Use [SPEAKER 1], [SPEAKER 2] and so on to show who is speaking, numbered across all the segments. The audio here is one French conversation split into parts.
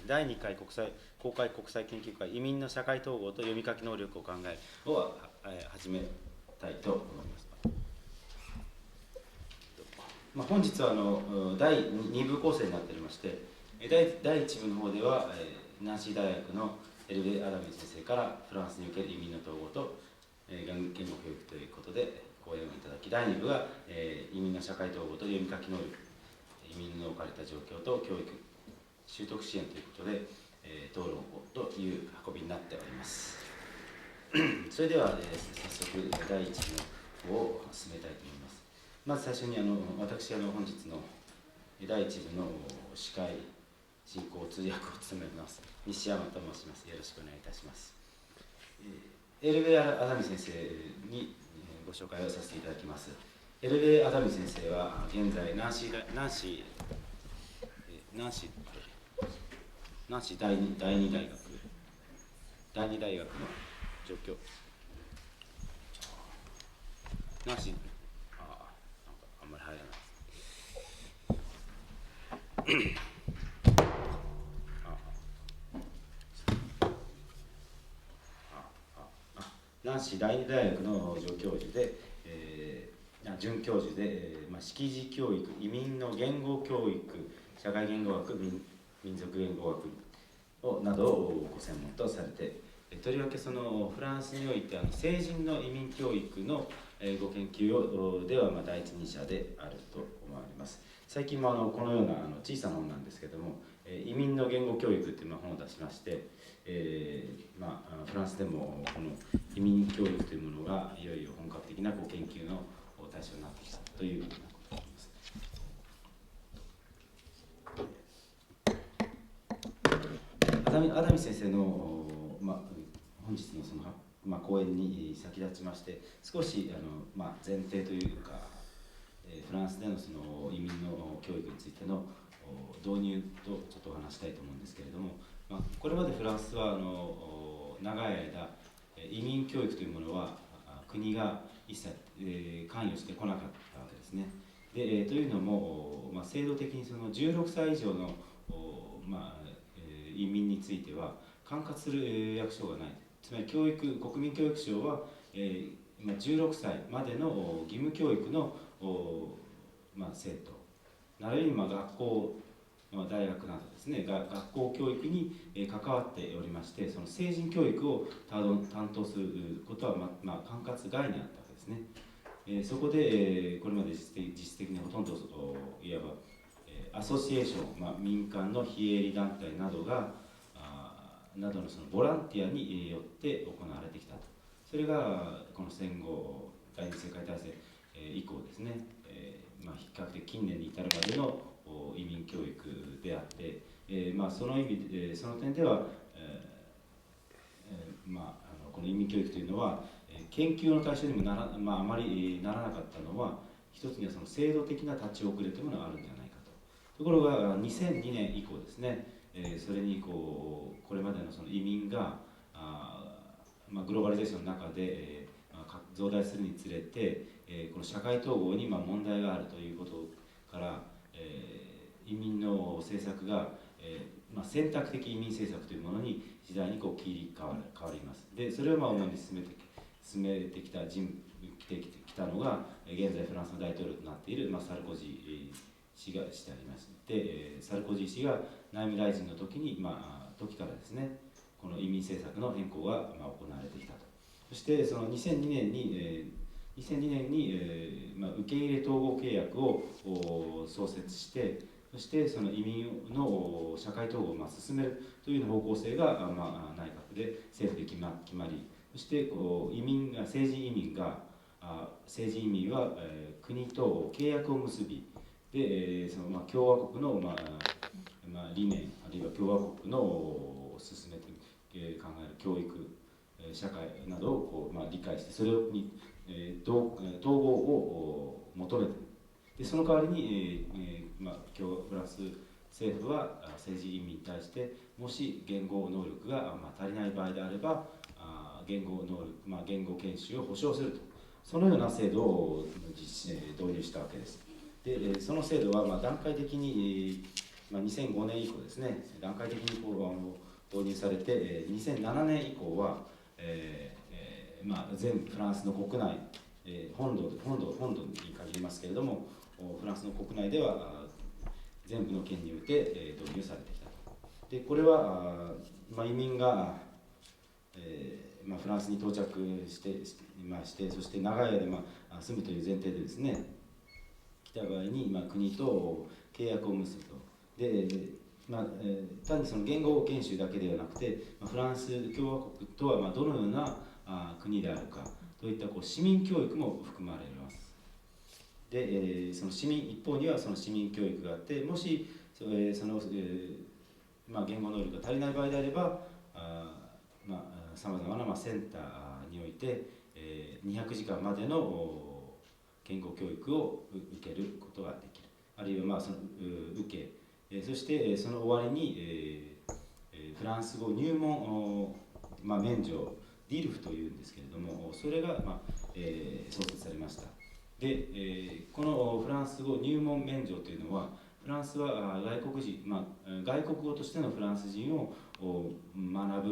[SPEAKER 1] 第2回公開国際研究会移民の社会統合と読み書き能力を考えるを始めたいと思います。本日は第2部構成になっておりまして、第1部の方ではナンシー大学のエルベ・アダミ先生からフランスにおける移民の統合と言語教育ということで講演をいただき、第2部が移民の社会統合と読み書き能力、移民の置かれた状況と教育習得支援ということで、討論をという運びになっております。それでは、早速第1部の方を進めたいと思います。まず最初に私本日の第1部の司会進行通訳を務めます西山と申します。よろしくお願いいたします。エルベ・アダミ先生にご紹介をさせていただきます。エルベ・アダミ先生は現在ナンシー第二大学の状況、ナンシーあんまり入らないですナンシー第二大学の助教授で、准教授で、識字教育、移民の言語教育、社会言語学、民族言語学などをご専門とされて、とりわけそのフランスにおいて成人の移民教育のご研究をでは第一人者であると思われます。最近もこのような小さな本なんですけれども、移民の言語教育という本を出しまして、フランスでもこの移民教育というものがいよいよ本格的な研究の対象になってきたということになります。アダミ先生の、本日のその、講演に先立ちまして少し前提というか、フランスでのその移民の教育についての導入とちょっとお話したいと思うんですけれども、これまでフランスは長い間移民教育というものは国が一切関与してこなかったわけですね。でというのも、制度的にその16歳以上の移民については管轄する役所がない。つまり国民教育省は16歳までの義務教育の生徒なるいは学校、大学などですね、学校教育に関わっておりまして、その成人教育を担当することは管轄外にあったわけですね。そこでこれまで実質的にほとんどいわばアソシエーション、民間の非営利団体などのそのボランティアによって行われてきたと。それがこの戦後第二次世界大戦以降ですね、比較的近年に至るまでの移民教育であって、その意味でその点では、この移民教育というのは研究の対象にもあまりならなかったのは、一つにはその制度的な立ち遅れというものがあるんじゃないかと。ところが2002年以降ですね、それにこれまでのその移民がグローバリゼーションの中で増大するにつれて、この社会統合に問題があるということから、移民の政策が、選択的移民政策というものに時代に切り替わります。でそれを主に進めてきたのが現在フランスの大統領となっている、サルコジー氏がしてありまして、サルコジー氏が内務大臣の時からですね、この移民政策の変更が行われてきたと。そしてその2002年に受け入れ統合契約を創設して、そしてその移民の社会統合を進めるという方向性が内閣で政府で決まり、そして政治移民は国と契約を結び、でその共和国の理念、あるいは共和国の進めて考える教育社会などを理解して、それに統合を求めて、でその代わりにフランス政府は政治移民に対して、もし言語能力が足りない場合であれば言語研修を保障すると、そのような制度を導入したわけです。でその制度は段階的に2005年以降ですね、段階的に導入されて、2007年以降は、全フランスの国内、本土に限りますけれども、フランスの国内では全部の県において導入されてきたと。でこれは移民が、フランスに到着して、そして長い間、住むという前提でですね、来た場合に、国と契約を結ぶと。で単にその言語研修だけではなくて、フランス共和国とはどのような国であるかといった市民教育も含まれます。で、その一方にはその市民教育があって、もしその、言語能力が足りない場合であれば、さまざまなセンターにおいて、200時間までの言語教育を受けることができる。あるいはその受け、そしてその終わりに、フランス語入門免除、ディルフというんですけれども、それが、創設されました。で、このフランス語入門免除というのは、フランスは外国人、外国語としてのフランス人を学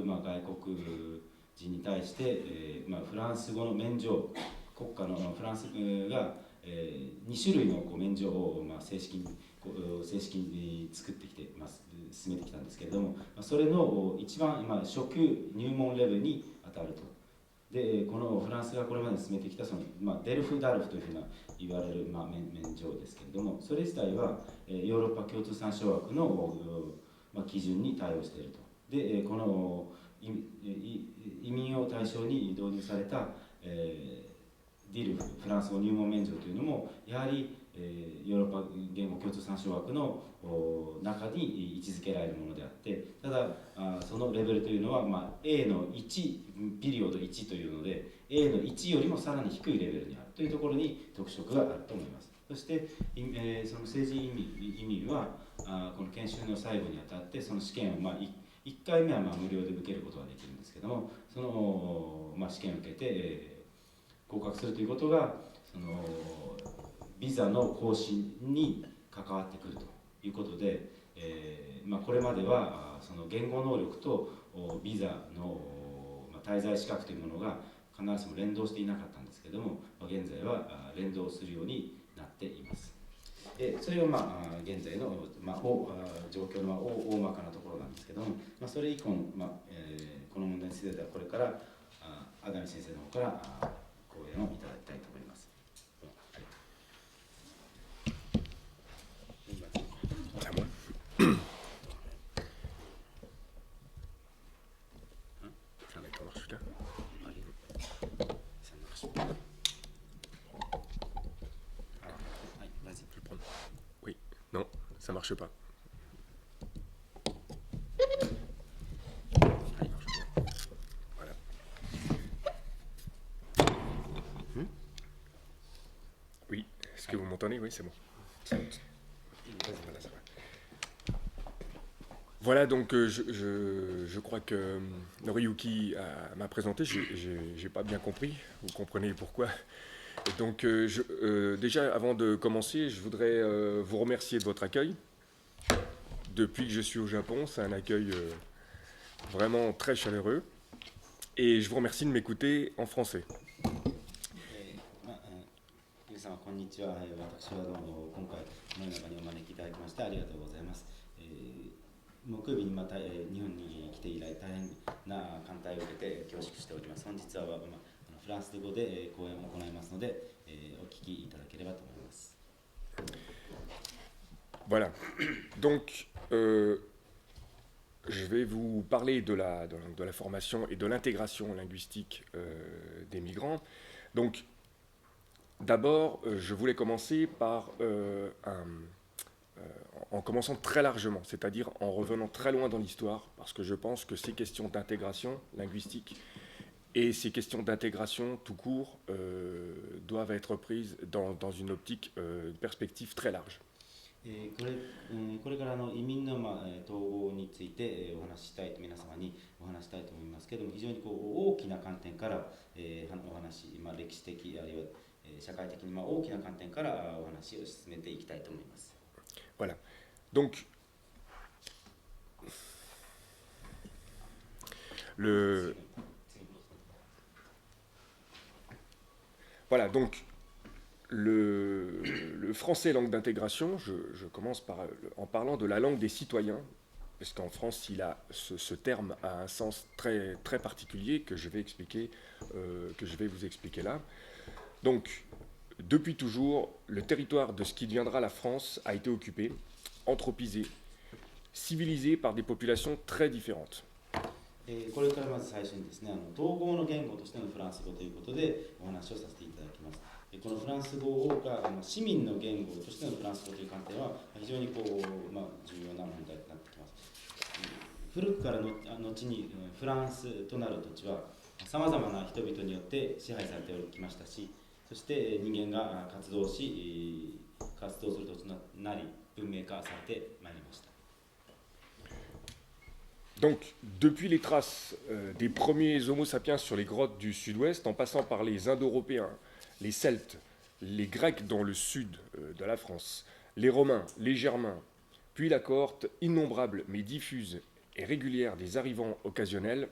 [SPEAKER 1] ぶ、外国人に対して、フランス語の免除、国家のフランスが、2種類の免除を正式に作ってきて進めてきたんですけれども、それの一番初級入門レベルに当たると。でこのフランスがこれまで進めてきたその、デルフ・ダルフというふうな言われる、免除ですけれども、それ自体はヨーロッパ共通参照枠の、基準に対応していると。でこの移民を対象に導入された、ディルフ、フランス語入門免除というのもやはり、ヨーロッパ言語共通参照枠の中に位置づけられるものであって、ただそのレベルというのは、A の1ピリオド1というので A の1よりもさらに低いレベルにあるというところに特色があると思います。そして、その政治移民はこの研修の最後にあたってその試験を、1回目は無料で受けることができるんですけども、その、試験を受けて、合格するということがそのビザの更新に関わってくるということで、これまではその言語能力とビザの滞在資格というものが必ずしも連動していなかったんですけれども、現在は連動するようになっています。それが現在の状況の大まかなところなんですけども、それ以降、この問題についてはこれから阿上先生の方から講演をいただきたいと思います。
[SPEAKER 2] Ça marche pas. Voilà. Oui, est-ce que vous m'entendez? Oui, c'est bon. Voilà, donc je crois que Noriyuki m'a présenté, j'ai pas bien compris, vous comprenez pourquoi. Donc déjà, avant de commencer, je voudrais vous remercier de votre accueil. Depuis que je suis au Japon, c'est un accueil vraiment très chaleureux. Et je vous remercie de m'écouter en français.
[SPEAKER 1] 皆様こんにちは。私はどうも今回この中にお招きいただきましてありがとうございます。木曜日にまた日本に来て以来大変な歓待を受けて恐縮しております。本日はフランス語で講演を行いますので、お聞きいただければと思います。
[SPEAKER 2] Voilà. Donc, je vais vous parler de la formation et de l'intégration linguistique des migrants. Donc, d'abord, je voulais commencer par en commençant très largement, c'est-à-dire en revenant très loin dans l'histoire, parce que je pense que ces questions d'intégration linguistique et ces questions d'intégration tout court doivent être prises dans une optique, une perspective très large.
[SPEAKER 1] これから移民の統合についてお話ししたいと皆様にお話したいと思いますけども、非常に大きな観点からお話、歴史的あるいは社会的に大きな観点からお話を進めていきたいと思います。
[SPEAKER 2] Voilà. Donc, le, voilà, donc le français langue d'intégration, je commence en parlant de la langue des citoyens, parce qu'en France, ce terme a un sens très, très particulier que je vais expliquer, que je vais vous expliquer là. Donc, depuis toujours, le territoire de ce qui deviendra la France a été occupé, anthropisé, civilisé par des populations très différentes.
[SPEAKER 1] これからまず最初にですね、統合の言語としてのフランス語ということでお話をさせていただきます。このフランス語が市民の言語としてのフランス語という観点は非常に重要な問題になってきます。古くからの後にフランスとなる土地はさまざまな人々によって支配されてきましたし、そして人間が活動する土地となり文明化されてまいりました。
[SPEAKER 2] Donc, depuis les traces des premiers Homo sapiens sur les grottes du sud-ouest, en passant par les Indo-Européens, les Celtes, les Grecs dans le sud de la France, les Romains, les Germains, puis la cohorte innombrable mais diffuse et régulière des arrivants occasionnels,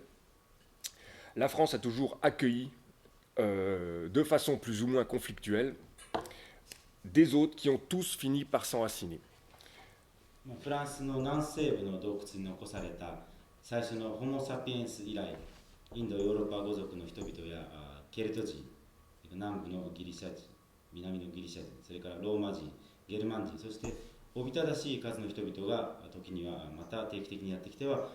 [SPEAKER 2] la France a toujours accueilli, de façon plus ou moins conflictuelle, des autres qui ont tous fini par s'enraciner.
[SPEAKER 1] フランスの南西部の洞窟に残された最初のホモ・サピエンス以来、インド・ヨーロッパ語族の人々やケルト人、南部のギリシャ人、南のギリシャ人、それからローマ人、ゲルマン人、そしておびただしい数の人々が時にはまた定期的にやってきては、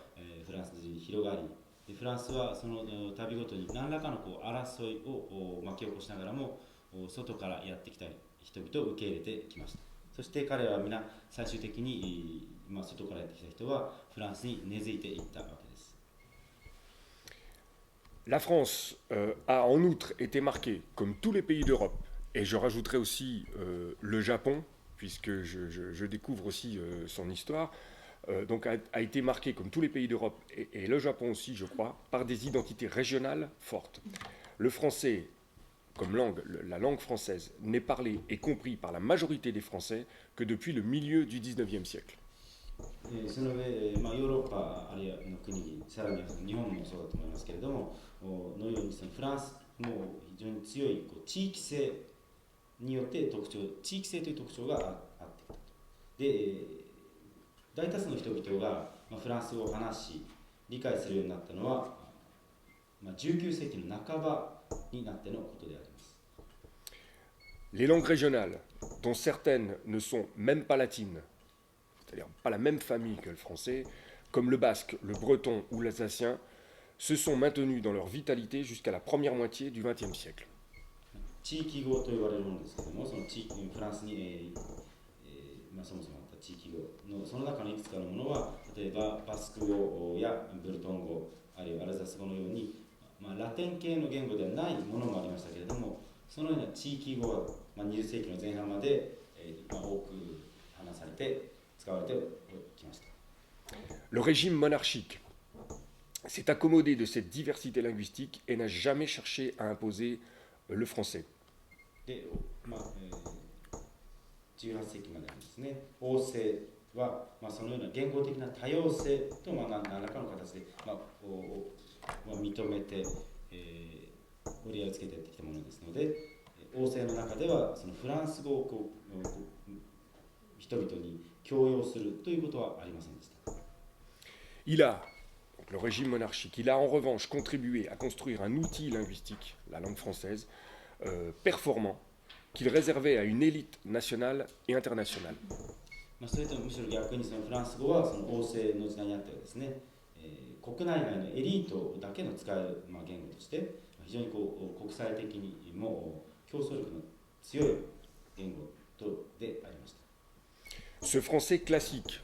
[SPEAKER 1] フランス人に広がり、フランスはその旅ごとに何らかの争いを巻き起こしながらも外からやってきた人々を受け入れてきました。そして彼らは皆最終的に、外からやってきた人はフランスに根付いていったわけです。
[SPEAKER 2] La France a en outre été marquée, comme tous les pays d'Europe, et je rajouterai aussi le Japon, puisque je découvre aussi son histoire, donc a été marquée, comme tous les pays d'Europe, et le Japon aussi, je crois, par des identités régionales fortes. Le français, comme langue, la langue française, n'est parlée et compris par la majorité des Français que depuis le milieu du XIXe siècle.
[SPEAKER 1] その上、ヨーロッパあるいはの国、さらに日本もそうだと思いますけれども、のようにフランスも非常に強い地域性によって地域性という特徴があってきたと。で、大多数の人々がフランス語を話し、理解するようになったのは、19世紀の半ばになってのことであります。
[SPEAKER 2] Les langues régionales, dont certaines ne sont même pas latines, c'est-à-dire pas la même famille que le français, comme le basque, le breton ou l'alsacien, se sont maintenues dans leur vitalité jusqu'à la première moitié du XXe siècle.
[SPEAKER 1] 地域語と言われるものですけれども、そのフランスに、そもそもあった地域語のその中のいくつかのものは、例えばバスク語やブルトン語、あるいはアルザス語のように、ラテン系の言語ではないものもありましたけれども、そのような地域語は、20世紀の前半まで、多く話されて使われてきました。
[SPEAKER 2] Le régime monarchique s'est accommodé de cette diversité linguistique et n'a jamais cherché à imposer le français.
[SPEAKER 1] で、18世紀までですね、王政は、そのような言語的な多様性と、何らかの形で、認めて、折り合いをつけてやってきたものですので、王政の中ではそのフランス語を人々に強要するということはありませんでした。
[SPEAKER 2] Il a, donc le régime monarchique, il a en revanche contribué à construire un outil linguistique, la langue française, performant, qu'il réservait à une élite nationale et internationale.
[SPEAKER 1] それとむしろ逆にそのフランス語はその王政の時代にあってはですね、国内外のエリートだけの使える言語として非常に国際的にも競争力の強い言語でありました。
[SPEAKER 2] Ce français classique,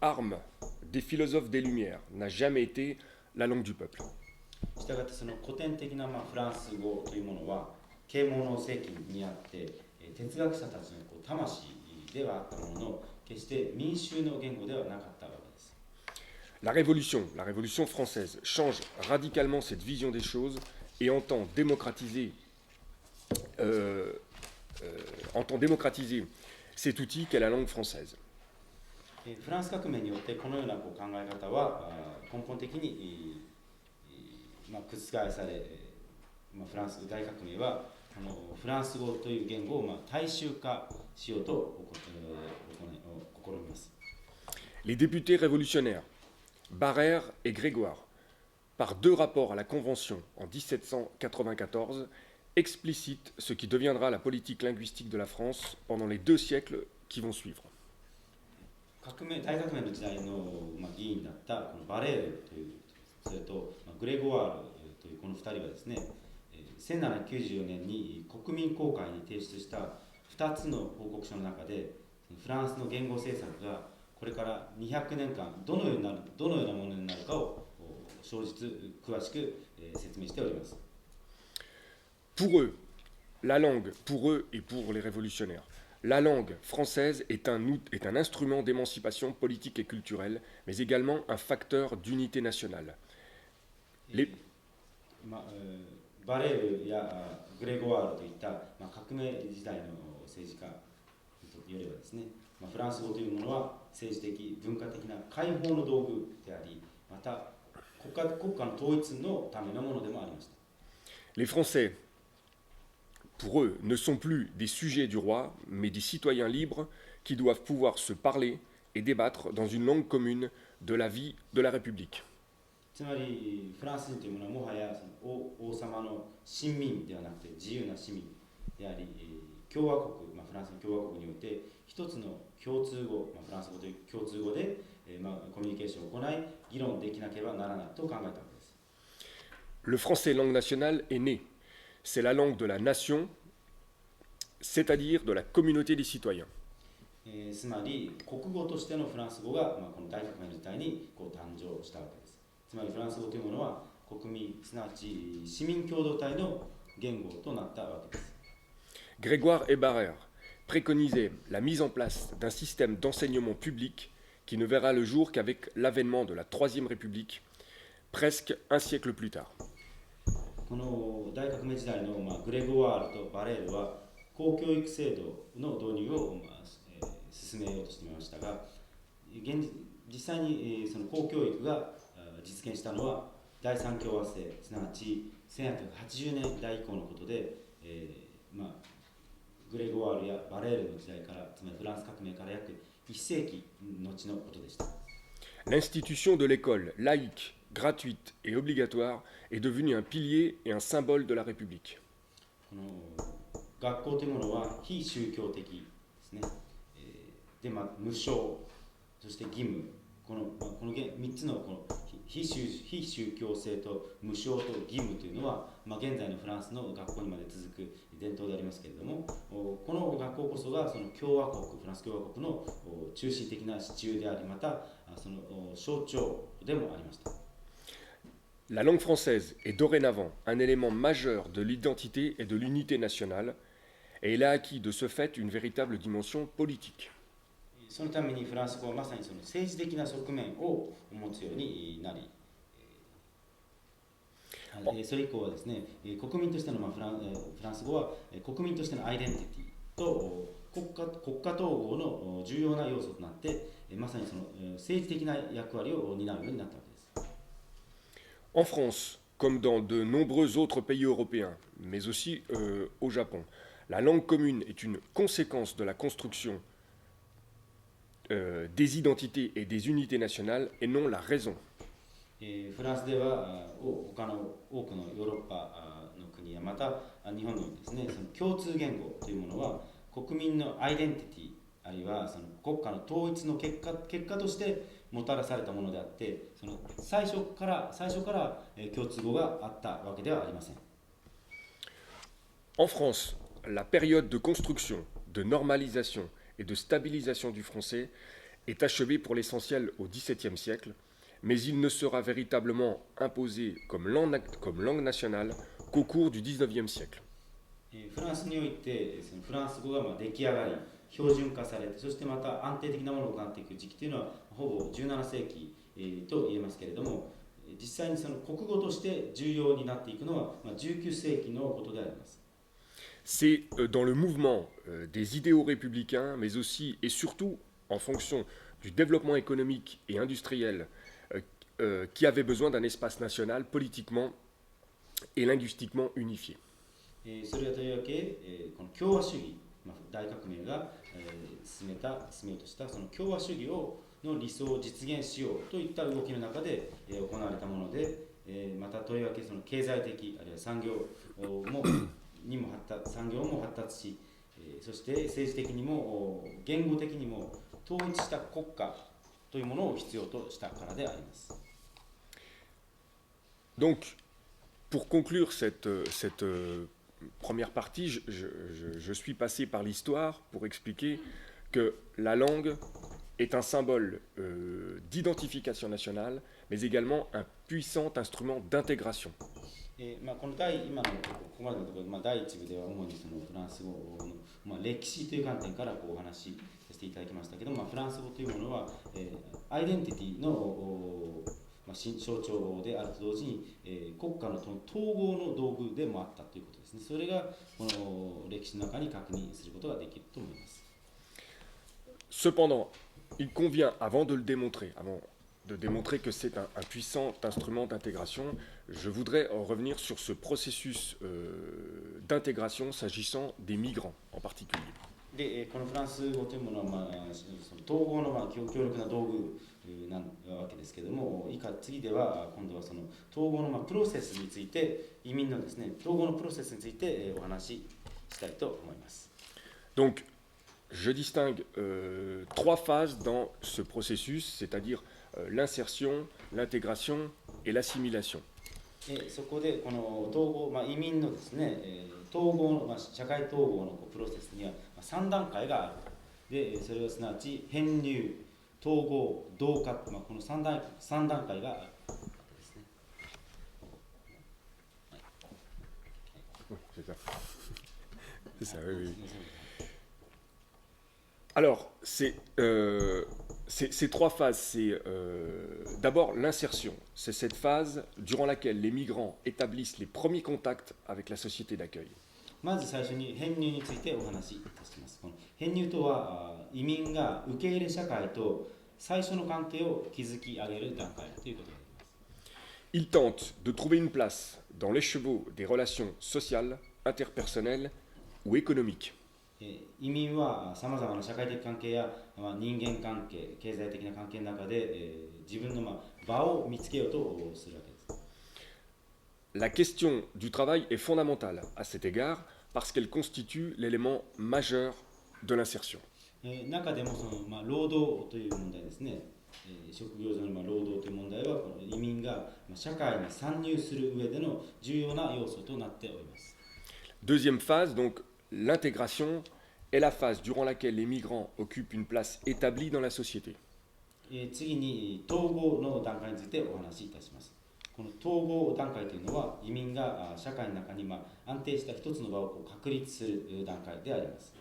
[SPEAKER 2] arme des philosophes des Lumières, n'a jamais été la langue du peuple.
[SPEAKER 1] したがってその古典的なフランス語というものは啓蒙の世紀にあって哲学者たちの魂ではあったものの決して民衆の言語ではなかったわけです。
[SPEAKER 2] La Révolution française change radicalement cette vision des choses et entend démocratiser cet outil qu'est la langue française.
[SPEAKER 1] フランス革命によってこのような考え方は根本的に覆され、フランス大革命はフランス語という言語を大衆化しようと試みます。
[SPEAKER 2] Les députés révolutionnaires, Barère et Grégoire, par deux rapports à la Convention en 1794, explicitent ce qui deviendra la politique linguistique de la France pendant les 2 siècles qui vont suivre.
[SPEAKER 1] 大革命の時代の、議員だったこのバレールというそれと、グレゴワールというこの2人はですね、1794年に国民公会に提出した2つの報告書の中でフランスの言語政策がこれから200年間どのようなものになるかを詳しく説明しております。
[SPEAKER 2] Pour eux, la langue, pour eux et pour les révolutionnaires, la langue française est un instrument d'émancipation politique et culturelle, mais également un facteur d'unité nationale.
[SPEAKER 1] バレールやグレゴワールといった、革命時代の政治家によればですね、フランス語というものは政治的文化的な解放の道具であり、また国家の統一のためのものでもありました。
[SPEAKER 2] Les Français, pour eux, ne sont plus des sujets du roi, mais des citoyens libres qui doivent pouvoir se parler et débattre dans une langue commune de la vie de la République.
[SPEAKER 1] つまりフランス人というものはもはやその王様の臣民ではなくて自由な市民であり、共和国、フランスの共和国において一つの共通語、フランス語という共通語で、コミュニケーションを行い議論できなければならないと考えたわけです。
[SPEAKER 2] Le français langue nationale est né. C'est la langue de la nation, c'est-à-dire de la communauté des citoyens.
[SPEAKER 1] つまり国語としてのフランス語が、この大革命の時代に誕生したわけです。つまりフランス語というものは国民すなわち市民共同体の言語となったわけです。
[SPEAKER 2] Grégoire et Barère préconisaient la mise en place d'un système d'enseignement public qui ne verra le jour qu'avec l'avènement de la Troisième République, presque un siècle plus tard.
[SPEAKER 1] この大革命時代の、グレゴワールとバレールは公教育制度の導入を、進めようとしていましたが、実際に、その公教育が実現したのは第三共和制、すなわち1880年代以降のことで、グレゴワールやバレールの時代から、つまりフランス革命から約1世紀後のことでした。
[SPEAKER 2] L'institution de l'école laïque, gratuite et obligatoire est devenue un pilier et un symbole de la République.
[SPEAKER 1] この学校というものは非宗教的ですね。で、無償、そして義務、この3つのこの非宗教性と無償と義務というのは、現在のフランスの学校にまで続く伝統でありますけれども、この学校こそがその共和国、フランス共和国の中心的な支柱であり、またその象徴でもありました。
[SPEAKER 2] La langue française est dorénavant un élément majeur de l'identité et de l'unité nationale, et elle a acquis de ce fait une véritable dimension politique.
[SPEAKER 1] そのためにフランス語はまさにその政治的な側面を持つようになり、それ以降はですね、国民としての、フランス語は国民としてのアイデンティティと国家統合の重要な要素となって、まさにその政治的な役割を担うようになったわけです。
[SPEAKER 2] En France, comme dans de nombreux autres pays européens, mais aussi au Japon, la langue commune est une conséquence de la construction des identités et des unités nationales et non la raison.
[SPEAKER 1] フランスでは他の多くのヨーロッパの国やまた日本のですね、その共通言語というものは国民のアイデンティティあるいはその国家の統一の結果としてもたらされたものであって、その最初から共通語があったわけではありません。
[SPEAKER 2] En France, la période de construction, de normalisation et de stabilisation du français est achevée pour l'essentiel au XVIIe siècle, mais il ne sera véritablement imposé comme langue nationale qu'au cours du XIXe siècle.
[SPEAKER 1] フランスにおいてそのフランス語が出来上がり標準化されて、そしてまた安定的なものになっていく時期というのはほぼ17世紀と言えますけれども、実際にその国語として重要になっていくのは19世紀のことであります。
[SPEAKER 2] C'est dans le mouvement des idéaux républicains, mais aussi et surtout en fonction du développement économique et industriel qui avait besoin d'un espace national politiquement et linguistiquement unifié.
[SPEAKER 1] それはとりわけ、この共和主義、大革命が、進めようとしたその共和主義の理想を実現しようといった動きの中で、行われたもので、またとりわけその経済的あるいは産業も発達し、そして政治的にも言語的にも統一した国家というものを必要としたからであります。
[SPEAKER 2] Donc, pour conclure cette première partie, je suis passé par l'histoire pour expliquer que la langue est un symbole d'identification nationale, mais également un puissant instrument d'intégration.
[SPEAKER 1] この今のここまでのところ、第一部では主にそのフランス語の、歴史という観点からお話しさせていただきましたけど、フランス語というものは、アイデンティティの象徴であると同時に、国家の統合の道具でもあったということですね。それがこの歴史の中に確認することができると思います。
[SPEAKER 2] Cependant, il convient, avant de démontrer que c'est un puissant instrument d'intégration, je voudrais revenir sur ce processus d'intégration s'agissant des migrants en particulier.
[SPEAKER 1] で、このフランス語というものは、その統合の強力な道具なわけですけれども、次では今度はその統合のプロセスについて、移民のですね、統合のプロセスについてお話ししたいと思います。
[SPEAKER 2] Donc, je distingue 3 phases dans ce processus, c'est-à-dire l'insertion, l'intégration et l'assimilation.
[SPEAKER 1] そこでこの統合、移民のですね、統合の、社会統合のプロセスには3段階がある。で、それはすなわち編入、統合、同化、この3段階があるですね。
[SPEAKER 2] C'est ça. C'est ça, oui, oui. Alors, ces 3 phases, c'est d'abord l'insertion. C'est cette phase durant laquelle les migrants établissent les premiers contacts avec la société d'accueil.
[SPEAKER 1] まず最初に編入についてお話しいたします。この編入とは移民が受け入れ社会と最初の関係を築き上げる段階ということになります。
[SPEAKER 2] Ils tentent de trouver une place dans l'écheveau des relations sociales, interpersonnelles ou économiques.
[SPEAKER 1] 移民はさまざまな社会的関係や人間関係、経済的な関係の中で自分の場を見つけようとするわけです。
[SPEAKER 2] La question du travail est fondamentale à cet égard parce qu'elle constitue l'élément majeur de l'insertion.
[SPEAKER 1] 中でもその、労働という問題ですね。職業上の労働という問題はこの移民が社会に参入する上での重要な要素となっております。
[SPEAKER 2] Deuxième phase, donc l'intégration est la phase durant laquelle les migrants occupent une place établie dans la société.
[SPEAKER 1] 次に統合の段階についてお話しいたします。この統合段階というのは移民が社会の中に安定した一つの場を確立する段階であります。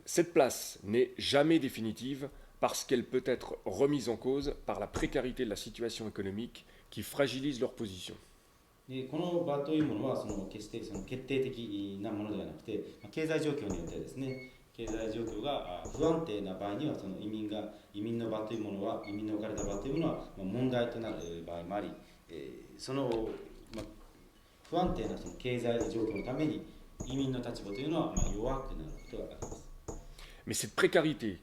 [SPEAKER 2] Cette place n'est jamais définitive parce qu'elle peut être remise en cause par la précarité de la situation économique qui fragilise leur position.
[SPEAKER 1] この場というものは決して決定的なものではなくて、経済状況によってですね、経済状況が不安定な場合には移民の場というものは移民の置かれた場というものは問題となる場合もあり、その不安定な経済状況のために移民の立場というのは弱くなることがあります。
[SPEAKER 2] Mais cette précarité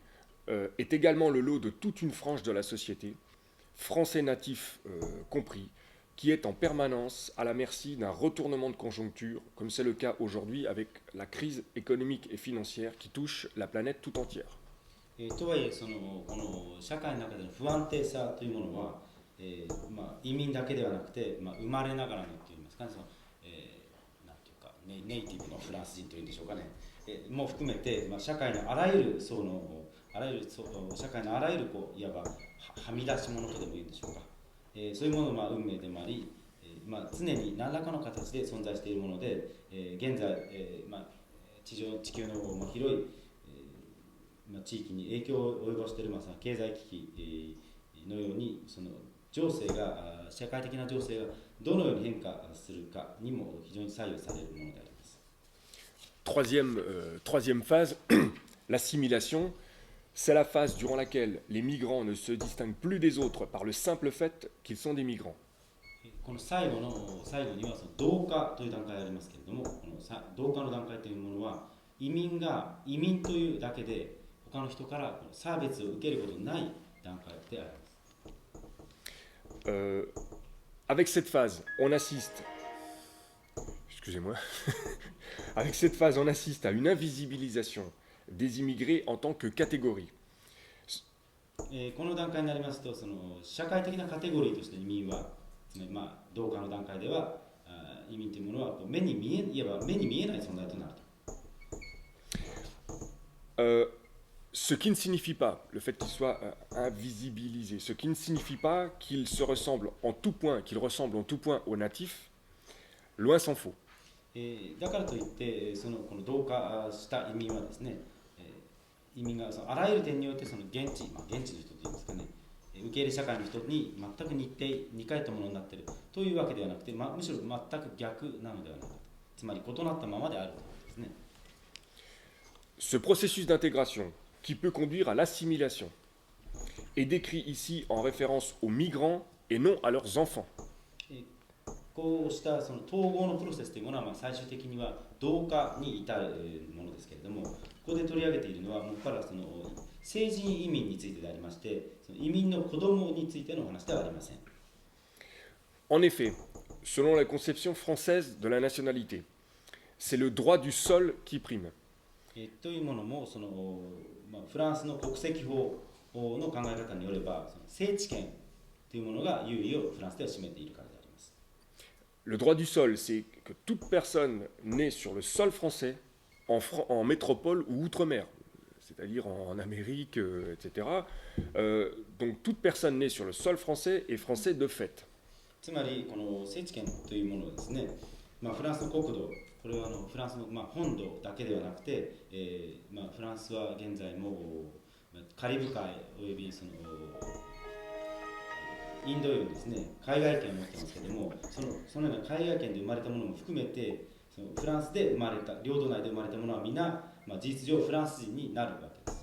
[SPEAKER 2] est également le lot de toute une frange de la société, français natifs compris, qui est en permanence à la merci d'un retournement de conjoncture, comme c'est le cas aujourd'hui avec la crise économique et financière qui touche la planète tout entière.
[SPEAKER 1] とはいえこの社会の中での不安定さというものは、移民だけではなくて、生まれながらのといいますかね、なんていうかネイティブのフランス人というんでしょうかね、も含めて、社会のあらゆる社会のあらゆるいわばはみ出し物とでも言うんでしょうか。そういうものの運命でもあり、常に何らかの形で存在しているもので、現在、地球の広い、地域に影響を及ぼしている、経済危機のように情勢が社会的な情勢がどのように変化するかにも非常に左右されるものであります。
[SPEAKER 2] Troisième phase, l'assimilation. C'est la phase durant laquelle les migrants ne se distinguent plus des autres par le simple fait qu'ils sont des migrants.
[SPEAKER 1] この最後にはその同化という段階がありますけれども、この同化の段階というものは移民が移民というだけで他の人からこの差別を受けることのない段階であります。
[SPEAKER 2] Avec cette phase, on assiste, excusez-moi, avec cette phase, on assiste à une invisibilisation des immigrés en tant que catégorie.
[SPEAKER 1] この段階になりますと、その社会的なカテゴリーとして移民は、つまり同化の段階では移民というものは目に見えない存在となると。
[SPEAKER 2] Ce qui ne signifie pas, le fait qu'il soit invisibilisé, ce qui ne signifie pas qu'il se ressemble en tout point, qu'il ressemble en tout point aux natifs, loin s'en faut.
[SPEAKER 1] だからといってこの同化した移民はですね、移民がそのあらゆる点においてその現地の人といいますかね、受け入れ社会の人に全く似通ったものになっているというわけではなくて、むしろ全く逆なのではないかと、つまり異なったままであるということですね。
[SPEAKER 2] Ce processus d'intégration qui peut conduire à l'assimilation est décrit ici en référence aux migrants et non à leurs enfants.
[SPEAKER 1] こうしたその統合のプロセスというものは最終的には同化に至るものですけれども、ここで取り上げているのはもっぱらその成人移民についてでありまして、その移民の子供についてのお話ではありません。
[SPEAKER 2] En effet, selon la conception française de la nationalité, c'est le droit du sol qui prime.
[SPEAKER 1] というものもフランスの国籍法の考え方によれば、その聖地権というものが優位をフランスでは占めているからであります。
[SPEAKER 2] Le droit du sol, c'est que toute personne née sur le sol français, en métropole ou outre-mer, c'est-à-dire en Amérique, etc. Donc toute personne née sur le sol français est français de fait.
[SPEAKER 1] つまりこの聖地権というものはですね、フランスの国土、これはフランスの本土だけではなくて、フランスは現在もカリブ海およびそのインド洋にですね、海外権を持ってますけれども、そのような海外権で生まれたものも含めて、そのフランスで生まれた、領土内で生まれたものはみんな、事実上フランス人になるわけで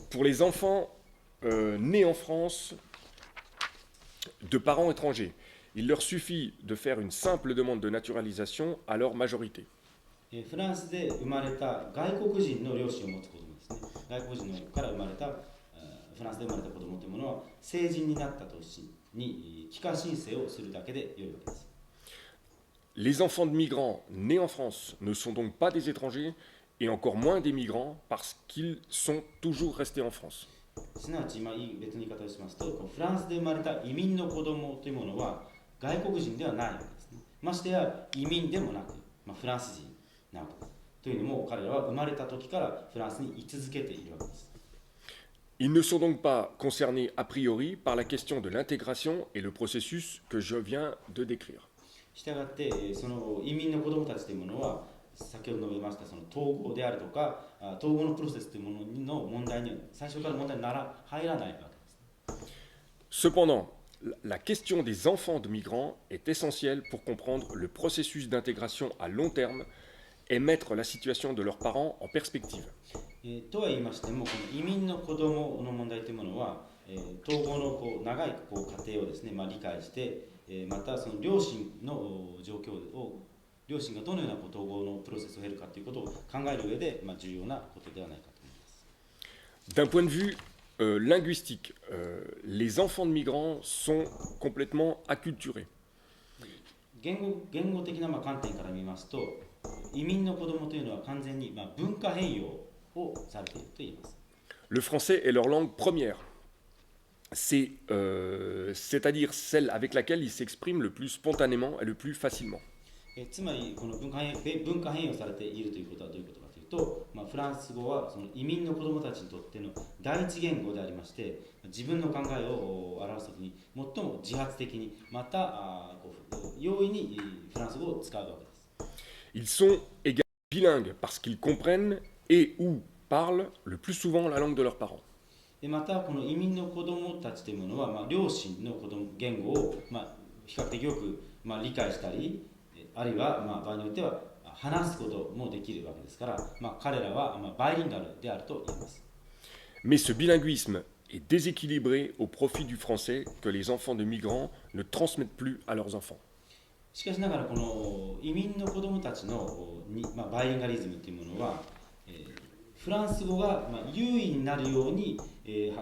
[SPEAKER 1] す。
[SPEAKER 2] Pour les enfants nés en France de parents étrangers, il leur suffit de faire une simple demande de naturalisation à leur majorité.
[SPEAKER 1] フランスで生まれた外国人の両親を持つ子供ですね。外国人のから生まれたフランスで生まれた子供というものは成人になった年に帰化申請をするだけで良いわけです。
[SPEAKER 2] Les enfants de migrants nés en France ne sont donc pas des étrangers et encore moins des migrants parce qu'ils sont toujours restés en France.
[SPEAKER 1] すなわち別の言い方をしますと、フランスで生まれた移民の子供というものは外国人ではないわけですね。ましてや移民でもなく、フランス人なわけです。というのも彼らは生まれた時からフランスに居続けているわけです。
[SPEAKER 2] Ils ne sont donc pas concernés a priori par la question de l'intégration et le processus que je viens de décrire.
[SPEAKER 1] したがってその移民の子供たちというものは先ほど述べましたその統合であるとか統合のプロセスというものの問題には最初から問題に入らないわけです。
[SPEAKER 2] Cependant, la question des enfants de migrants est essentielle pour comprendre le processus d'intégration à long terme et mettre la situation de leurs parents en perspective.
[SPEAKER 1] とは言いましても、この移民の子供の問題というものは、統合の長い過程をですね、理解して、またその両親の状況を、両親がどのような統合のプロセスを経るかということを考える上で、重要なことではないかと思います。
[SPEAKER 2] D'un point de vue linguistique, les enfants de migrants sont complètement acculturés.
[SPEAKER 1] 言語的な観点から見ますと、移民の子供というのは完全に文化変容をされていると言います。
[SPEAKER 2] Le français est leur langue première. C'est-à-dire celle avec laquelle ils s'expriment le plus spontanément et le plus facilement.
[SPEAKER 1] つまりこの文化変容されているということはどういうことかというと、フランス語はその移民の子どもたちにとっての第一言語でありまして、自分の考えを表すときに最も自発的にまた容易にフランス語を使うわけです。
[SPEAKER 2] Ils sont également bilingues parce qu'ils comprennent et ou parlent le plus souvent la langue de leurs parents.
[SPEAKER 1] またこの移民の子どもたちというものは、両親の言語を比較的よく理解したり、あるいは場合によっては話すこともできるわけですから、彼らはバイリンガルであると言います。
[SPEAKER 2] Mais ce bilinguisme est déséquilibré au profit du français que les enfants de migrants ne transmettent plus à leurs enfants.
[SPEAKER 1] しかしながらこの移民の子どもたちのバイリンガリズムというものは、フランス語が優位になるように、優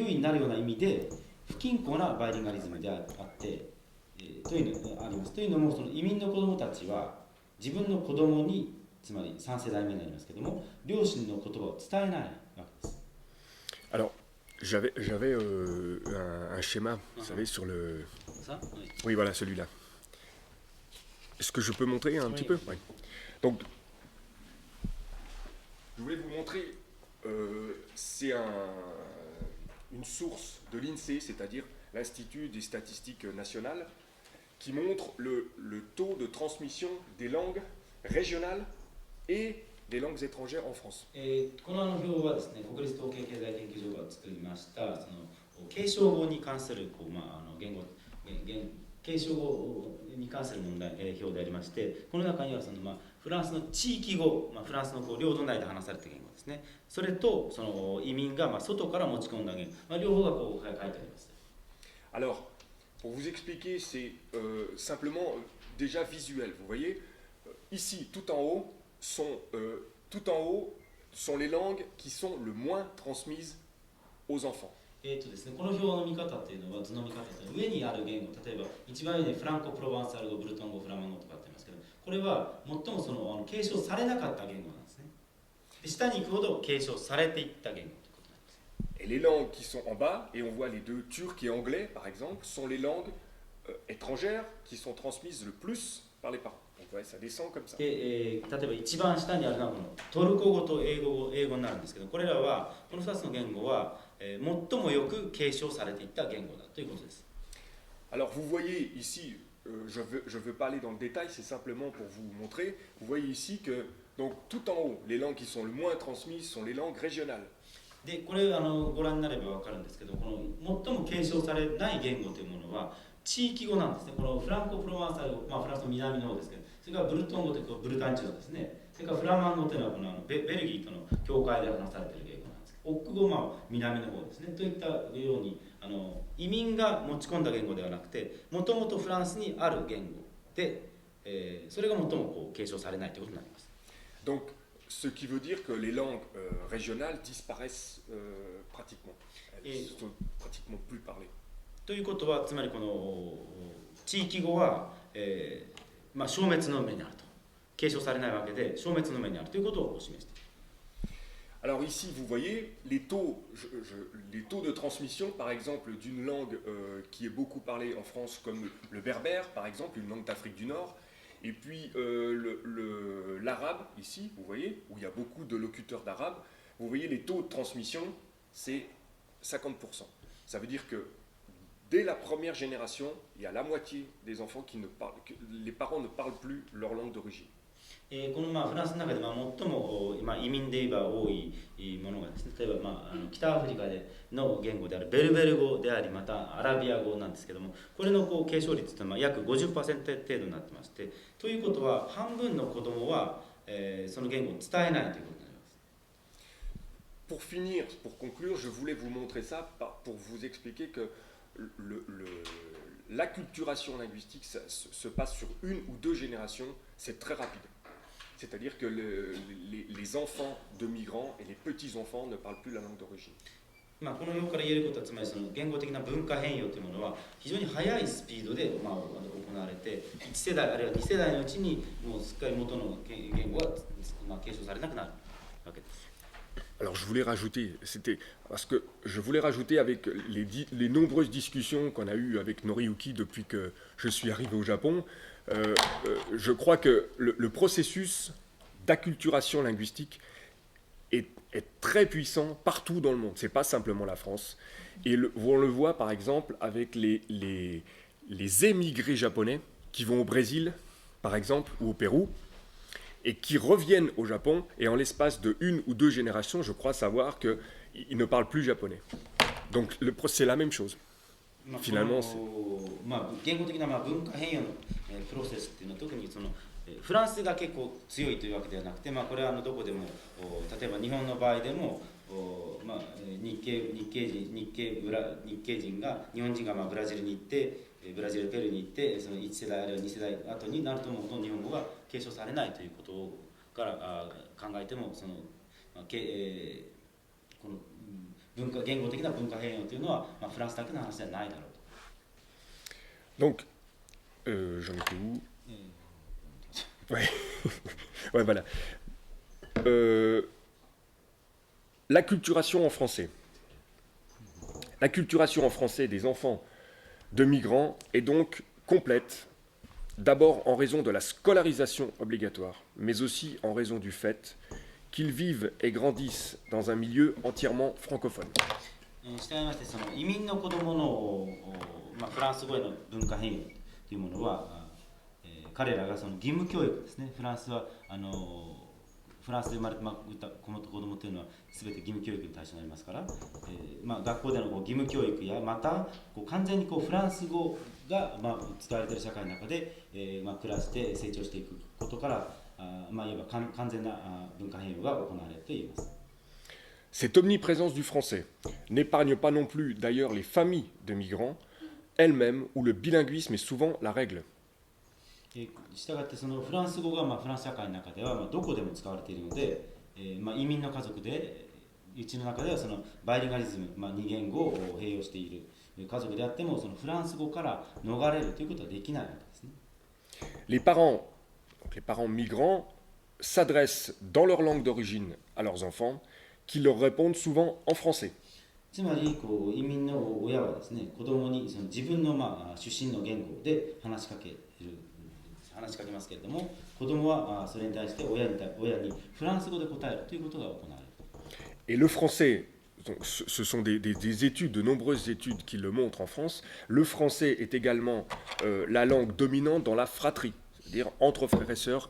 [SPEAKER 1] 位になるような意味で不均衡なバイリンガリズムであって、というのがあります。というのもその移民の子どもたちは自分の子どもにつまり3世代目になりますけども両親の言葉を伝えないわけです。
[SPEAKER 2] Alors, j'avais un schéma, vous savez, sur le...
[SPEAKER 1] Ça? Oui.
[SPEAKER 2] Oui, voilà, celui-là. Est-ce que je peux montrer un petit peu? Oui. Donc, je voulais vous montrer, c'est une source de l'INSEE, c'est-à-dire l'Institut des statistiques nationales, qui montre le taux de transmission des langues régionales et des langues étrangères en France.
[SPEAKER 1] この表はですね、国立統計経済研究所が作りましたその継承語に関する継承語に関する問題、表でありまして、この中にはその、フランスの地域語、フランスの領土内で話された言語ですね、それとその移民が外から持ち込んだ言語、両方が書いてあります。
[SPEAKER 2] Alors, pour vous expliquer, c'est simplement déjà visuel. Vous voyez, ici, tout en haut sont les langues qui sont le moins transmises aux enfants.
[SPEAKER 1] ですね、この表の見方っていうのは図の見方っていうのは上にある言語、例えば一番上にフランコ・プロヴァンサル語、ブルトン語、フラマン語とかって言いますけど、これは最もその継承されなかった言語なんですね。で下に行くほど継承されていった言語ということなんです。
[SPEAKER 2] Et les langues qui sont en bas, et on voit les deux, turc et anglais par exemple, sont les langues étrangères qui sont transmises le plus par les parents. Donc ouais, ça descend comme ça.
[SPEAKER 1] で例えば一番下にあるのはこのトルコ語と英語になるんですけど、これらはこの2つの言語は最もよく継承されていった言語だということです。
[SPEAKER 2] Alors vous voyez ici, je veux pas aller dans le détail, c'est simplement pour vous montrer. Vous voyez ici que donc tout en haut, les langues qui sont le moins transmises sont les langues régionales.
[SPEAKER 1] でこれご覧になれば分かるんですけど、この最も継承されない言語というものは地域語なんですね。このフランコ・プロヴァンサル語、フランスの南の方ですけど、それからブルトン語というブルタン地方ですね。それからフラマン語というのはこのベルギーとの境界で話されている言語なんです。オック語は南の方ですね。といったように移民が持ち込んだ言語ではなくて、もともとフランスにある言語で、それが最も継承されないということになります。
[SPEAKER 2] Donc, ce qui veut dire que les langues régionales disparaissent pratiquement. Elles sont pratiquement plus parlées.
[SPEAKER 1] ということはつまりこの地域語は、消滅の目にあると、継承されないわけで消滅の目にあるということを示している。
[SPEAKER 2] Alors ici, vous voyez les taux de transmission, par exemple, d'une langue qui est beaucoup parlée en France, comme le berbère, par exemple, une langue d'Afrique du Nord, et puis l'arabe, ici, vous voyez, où il y a beaucoup de locuteurs d'arabe. Vous voyez les taux de transmission, c'est 50%. Ça veut dire que dès la première génération, il y a la moitié des enfants qui ne parlent, que les parents ne parlent plus leur langue d'origine.
[SPEAKER 1] このフランスの中で最も移民で言えば多いものがですね、例えば北アフリカでの言語であるベルベル語であり、またアラビア語なんですけども、これの継承率というのは約 50% 程度になってまして、ということは半分の子供は、その言語を伝えないということになります。
[SPEAKER 2] Pour finir, pour conclure, je voulais vous montrer ça pour vous expliquer que l'acculturation linguistique se passe sur une ou deux générations, c'est très rapide. C'est-à-dire que les enfants de migrants et les petits-enfants ne parlent plus la langue d'origine.
[SPEAKER 1] この表から言えることは、つまりその言語的な文化変容というものは非常に速いスピードで行われて、1世代あるいは2世代のうちにもうすっかり元の言語が継承されなくなるわけです。
[SPEAKER 2] Alors je voulais rajouter, avec les nombreuses discussions qu'on a eues avec Noriyuki depuis que je suis arrivé au Japon, je crois que le processus d'acculturation linguistique est très puissant partout dans le monde. C'est pas simplement la France. Et on le voit par exemple avec les émigrés japonais qui vont au Brésil, par exemple, ou au Pérou, et qui reviennent au Japon, et en l'espace de une ou deux générations, je crois savoir qu'ils ne parlent plus japonais. Donc c'est la même chose. Finalement,
[SPEAKER 1] 言語的な文化変容のプロセスっていうのは特にフランスが結構強いというわけではなくて、これはどこでも例えば日本の場合でも日系人が日本人がブラジルに行ってブラジルペルーに行ってその1世代あるいは2世代後になるともうほとんど日本語が継承されないということから考えてもその、この言語的な文化変容というのは、フランスだけの話ではないだろうと。
[SPEAKER 2] Donc, j'en étais où? Ouais. Ouais, voilà. L'acculturation en français. L'acculturation en français des enfants de migrants est donc complète, d'abord en raison de la scolarisation obligatoire, mais aussi en raison du fait qu'ils vivent et grandissent dans un milieu entièrement francophone.
[SPEAKER 1] したがいましてその移民の子供の、フランス語への文化変容というものは、彼らがその義務教育ですね。フランスで生まれた、子供というのは全て義務教育に対象になりますから、学校での義務教育やまた完全にフランス語が、使われている社会の中で、暮らして成長していくことから、いわば完全な文化変容が行われると言えます。
[SPEAKER 2] Cette omniprésence du français n'épargne pas non plus d'ailleurs les familles de migrants elles-mêmes où le bilinguisme est souvent la règle.
[SPEAKER 1] したがってそのフランス語がフランス社会の中ではどこでも使われているので、移民の家族でうちの中ではそのバイリンガリズム、二言語を併用している家族であってもそのフランス語から逃れるということはできないわけですね。
[SPEAKER 2] Les parents migrants s'adressent dans leur langue d'origine à leurs enfants qui leur répondent souvent en français.
[SPEAKER 1] つまり移民の親はですね、子供にその自分の出身の言語で話しかけますけれども、子供はそれに対して親にフランス語で答えるということが行われる。
[SPEAKER 2] Et le français, donc, ce sont des études, de nombreuses études qui le montrent en France, le français est également la langue dominante dans la fratrie, c'est-à-dire entre frères et sœurs,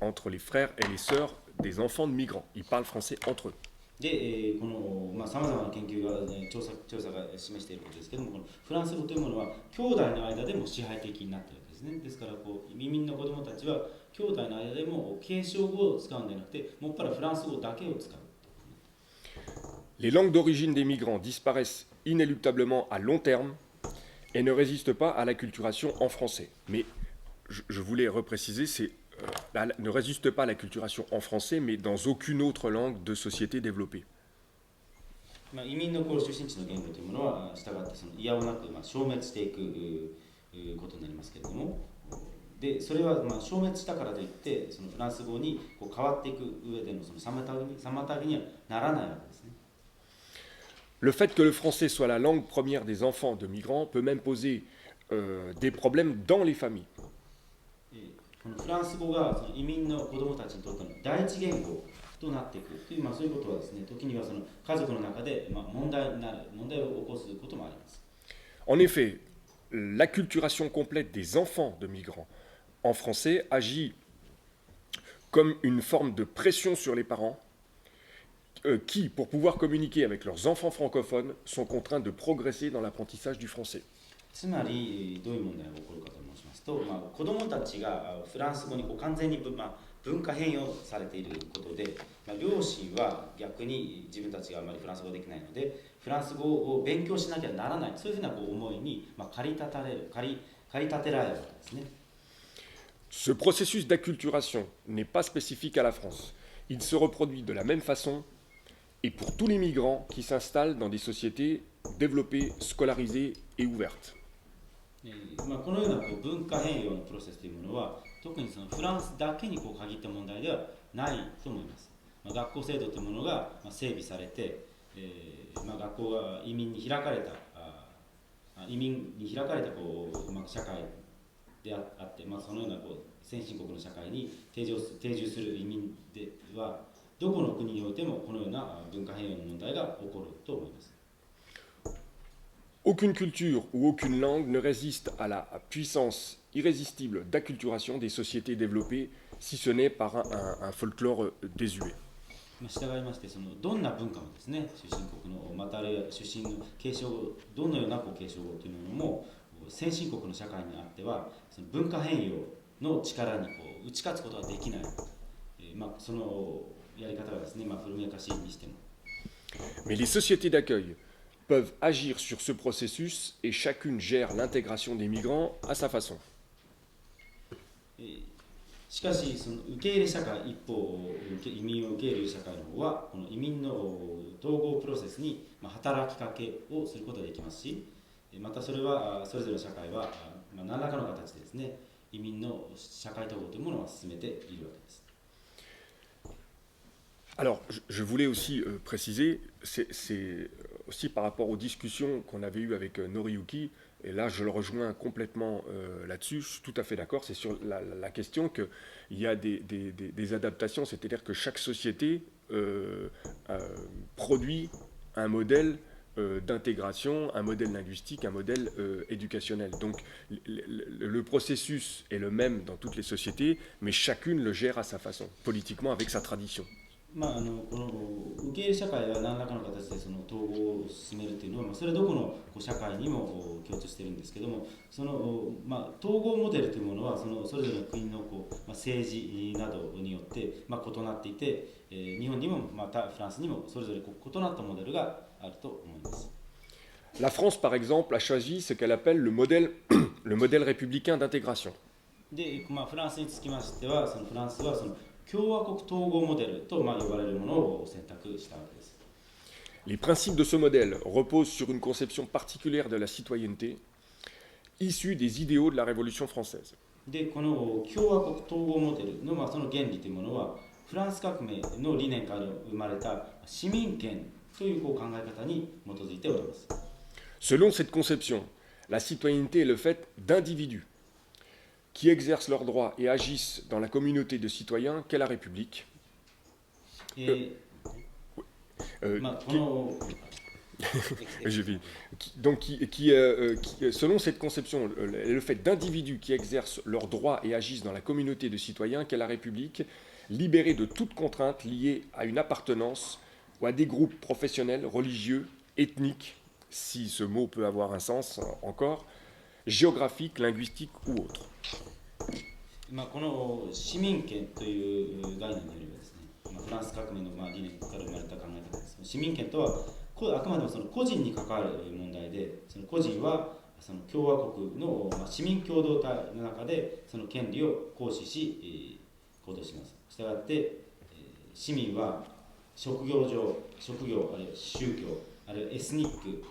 [SPEAKER 2] entre les frères et les sœurs des enfants de migrants. Ils parlent français entre eux.
[SPEAKER 1] で、このさまざまな研究が、調査が示していることですけども、このフランス語というものは兄弟の間でも支配的になっているわけですね。ですから移民の子どもたちは兄弟の間でも継承語を使うんではなくて、もっぱらフランス語だけを使う。
[SPEAKER 2] Les langues d'origine des migrants disparaissent inéluctablement à long terme et ne résistent pas à l'acculturation en français. Mais je voulais repréciser, ne résiste pas à l'acculturation en français, mais dans aucune autre langue de société développée.
[SPEAKER 1] 移民の出身地の言語というものは従ってそのいやおなく消滅していくことになりますけれども、でそれは消滅したからといってそのフランス語に変わっていく上でのその妨げにはならないわけですね。
[SPEAKER 2] Le fait que le français soit la langue première des enfants de migrants peut même poser des problèmes dans les familles.
[SPEAKER 1] フランス語がその移民の子どもたちにとっての第一言語となっていくという、そういうことはですね、時にはその家族の中で問題を起こすこともあります。
[SPEAKER 2] En effet, l'acculturation complète des enfants de migrants en français agit comme une forme de pression sur les parents qui, pour pouvoir communiquer avec leurs enfants francophones, sont contraints de progresser dans l'apprentissage du français.
[SPEAKER 1] つまりどういう問題が起こるかと申しますと、子どもたちがフランス語に完全に文化変容されていることで、両親は逆に自分たちがあまりフランス語できないのでフランス語を勉強しなきゃならない、そういうふうな思いに駆り立てられるわけですね。
[SPEAKER 2] Ce processus d'acculturation n'est pas spécifique à la France. Il se reproduit de la même façon et pour tous les migrants qui s'installent dans des sociétés développées, scolarisées et ouvertes.
[SPEAKER 1] このような文化変容のプロセスというものは特にそのフランスだけに限った問題ではないと思います。学校制度というものが整備されて、学校が移民に開かれた社会であって、そのような先進国の社会に定住する移民ではどこの国においてもこのような文化変容の問題が起こると思います。
[SPEAKER 2] Aucune culture ou aucune langue ne résiste à la puissance irrésistible d'acculturation des sociétés développées, si ce n'est par un folklore désuet.
[SPEAKER 1] 従いましてそのどんな文化もですね、出身国のまたあるいは出身の継承語、どのような継承語というものも先進国の社会にあってはその文化変容の力に打ち勝つことができない、そのやり方がですね、古めかしいにしても。
[SPEAKER 2] Mais les sociétés d'accueil peuvent agir sur ce processus et chacune gère l'intégration des migrants à sa façon.
[SPEAKER 1] えーしかし、その受け入れ社会、一方、移民を受け入れる社会の方は、この移民の統合プロセスに働きかけをすることができますし、またそれは、それぞれの社会は、何らかの形でですね、移民の社会統合というものを進めているわけです。
[SPEAKER 2] Alors, je voulais aussi préciser, c'est aussi par rapport aux discussions qu'on avait eues avec Noriyuki, et là je le rejoins complètement là-dessus, je suis tout à fait d'accord, c'est sur la question qu'il y a des adaptations, c'est-à-dire que chaque société produit un modèle d'intégration, un modèle linguistique, un modèle éducationnel. Donc le processus est le même dans toutes les sociétés, mais chacune le gère à sa façon, politiquement avec sa tradition.
[SPEAKER 1] この受け入れ社会は何らかの形でその統合を進めるというのは、それはどこの社会にも共通しているんですけども、その、統合モデルというものはそれぞれの国の政治などによって、異なっていて、日本にもまたフランスにもそれぞれ異なったモデルがあると思います。
[SPEAKER 2] La France, par exemple, a choisi ce qu'elle appelle le modèle, le modèle républicain d'intégration.
[SPEAKER 1] で、フランスにつきましては、そのフランスはその共和国統合モデルと呼ばれるものを選択したわけです。
[SPEAKER 2] Les principes de ce modèle reposent sur une conception particulière de la citoyenneté, issue des idéaux de la Révolution française.
[SPEAKER 1] で、この共和国統合モデルの、その原理というものは、フランス革命の理念から生まれた市民権という考え方に基づいております。
[SPEAKER 2] Selon cette conception, la citoyenneté est le fait d'individus qui exercent leurs droits et agissent dans la communauté de citoyens qu'est la République. Donc, selon cette conception, le fait d'individus qui exercent leurs droits et agissent dans la communauté de citoyens qu'est la République, libérés de toute contrainte liée à une appartenance ou à des groupes professionnels, religieux, ethniques, si ce mot peut avoir un sens encore, géographique, linguistique ou autre.
[SPEAKER 1] この市民権という概念によりはですね、フランス革命の理念から生まれた考え方です。市民権とはあくまでもその個人に関わる問題で、その個人はその共和国の市民共同体の中でその権利を行使し行動します。したがって市民は職業あるいは宗教あるいはエスニック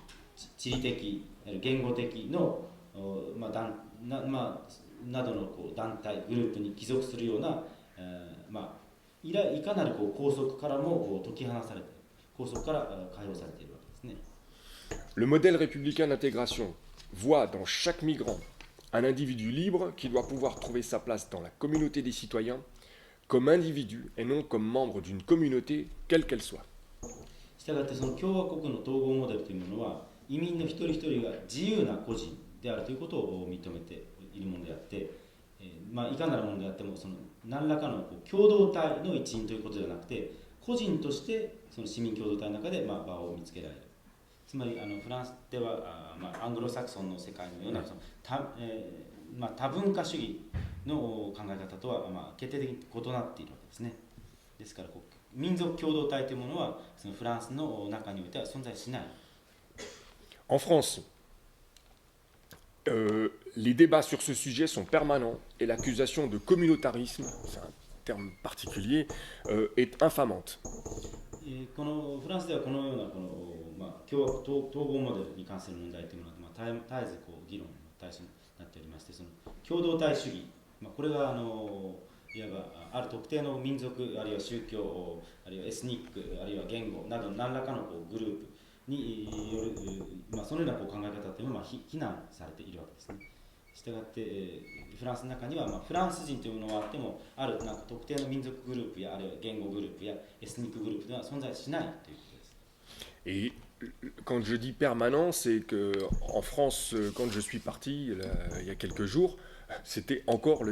[SPEAKER 1] 地理的あるいは言語的のなどの団体グループに帰属するような、いかなる拘束からも解き放されて拘束から解放されているわけですね。
[SPEAKER 2] Le modèle républicain d'intégration voit dans chaque migrant un individu libre qui doit pouvoir trouver sa place dans la communauté des citoyens comme individu et non comme membre d'une communauté quelle qu'elle soit.
[SPEAKER 1] したがってその共和国の統合モデルというものは移民の一人一人が自由な個人であるということを認めているものであって、いかなるものであってもその何らかの共同体の一員ということではなくて個人としてその市民共同体の中で場を見つけられる。つまりフランスではアングロサクソンの世界のようなその多文化主義の考え方とは決定的に異なっているわけですね。ですから民族共同体というものはそのフランスの中においては存在しない。
[SPEAKER 2] En France, les débats sur ce sujet sont permanents et l'accusation de communautarisme, c'est un terme particulier, est infamante.
[SPEAKER 1] このフランスではこのような共和国統合モデルに関する問題というものは絶えず議論の対象になっておりまして、その共同体主義、これがいわばある特定の民族あるいは宗教あるいはエスニックあるいは言語など何らかのグループによる、そのような考え方というのは非難されているわけですね。したがってフランスの中にはフランス人というものはあってもある特定の民族グループやあるいは言語グループやエスニックグループでは存在しないということです。
[SPEAKER 2] Et quand je dis permanent, c'est que en France, quand je suis parti il y a quelques jours, c'était encore,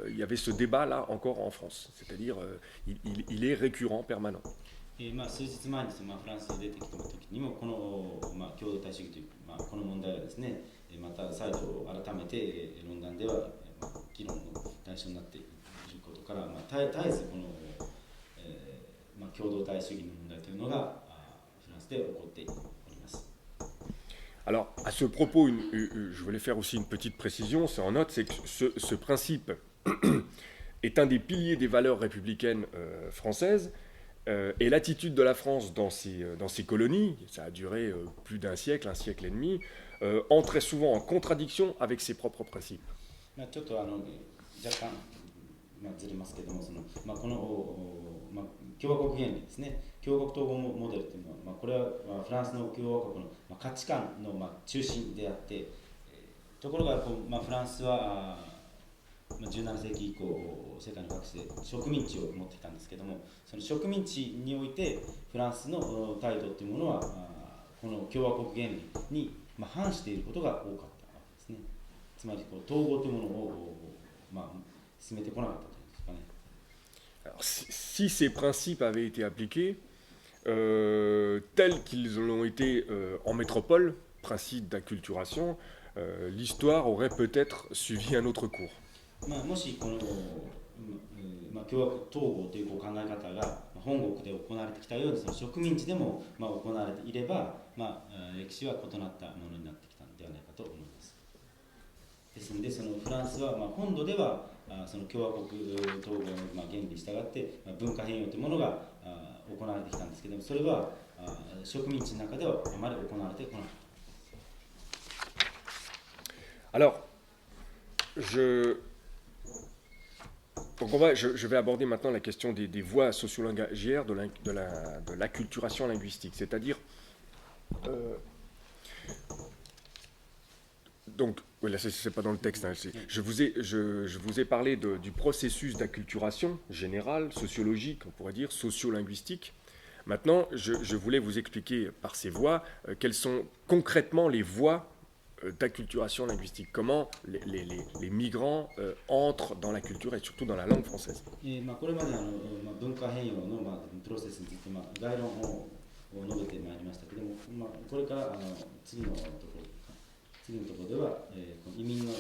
[SPEAKER 2] il y avait ce débat-là encore en France. C'est-à-dire, il est récurrent, permanent.
[SPEAKER 1] 数日前にフランスに出てきた時にもこの、共同体主義という、この問題がですねまた再度改めて論壇では、議論の対象になっていることから、絶えずこの、共同体主義の問題というのがスで起こっております。
[SPEAKER 2] Alors, à ce propos, je voulais faire aussi une petite précision, c'est en note, c'est que ce principe est un des piliers des valeurs républicaines françaises, et l'attitude de la France dans ses colonies, ça a duré plus d'un siècle, un siècle et demi, entrait souvent en contradiction avec ses propres principes.
[SPEAKER 1] ちょっと若干、ずれますけども、この、共和国原理ですね、共和国統合モデルというのは、これは、フランスの共和国の、価値観の、中心であって、ところがフランスは17世紀以降世界の各地で植民地を持ってきたんですけども、その植民地においてフランスの態度というものはこの共和国原理に反していることが多かったわけですね。つまり統合というものを進めてこなかったというんですかね。
[SPEAKER 2] Alors, si ces principes avaient été appliqués tels qu'ils l'ont été en métropole, principe d'acculturation, l'histoire aurait peut-être suivi un autre cours.
[SPEAKER 1] もしこの、共和国統合という考え方が本国で行われてきたように、その植民地でも行われていれば、歴史は異なったものになってきたのではないかと思います。ですので、そのフランスは本土ではその共和国統合の原理に従って文化変容というものが行われてきたんですけども、それは植民地の中ではあまり行われてこなかった。
[SPEAKER 2] Alors, donc je vais aborder maintenant la question des voies sociolinguières de l'acculturation linguistique, c'est-à-dire donc voilà, c'est pas dans le texte, hein, je vous ai parlé du processus d'acculturation générale, sociologique, on pourrait dire sociolinguistique. Maintenant, je voulais vous expliquer par ces voies quelles sont concrètement les voies d'acculturation linguistique, comment les migrants entrent dans la culture et surtout dans la langue française.
[SPEAKER 1] これまで文化変容のプロセスについて概論を述べてまいりましたけれども、これから次のところでは、移民の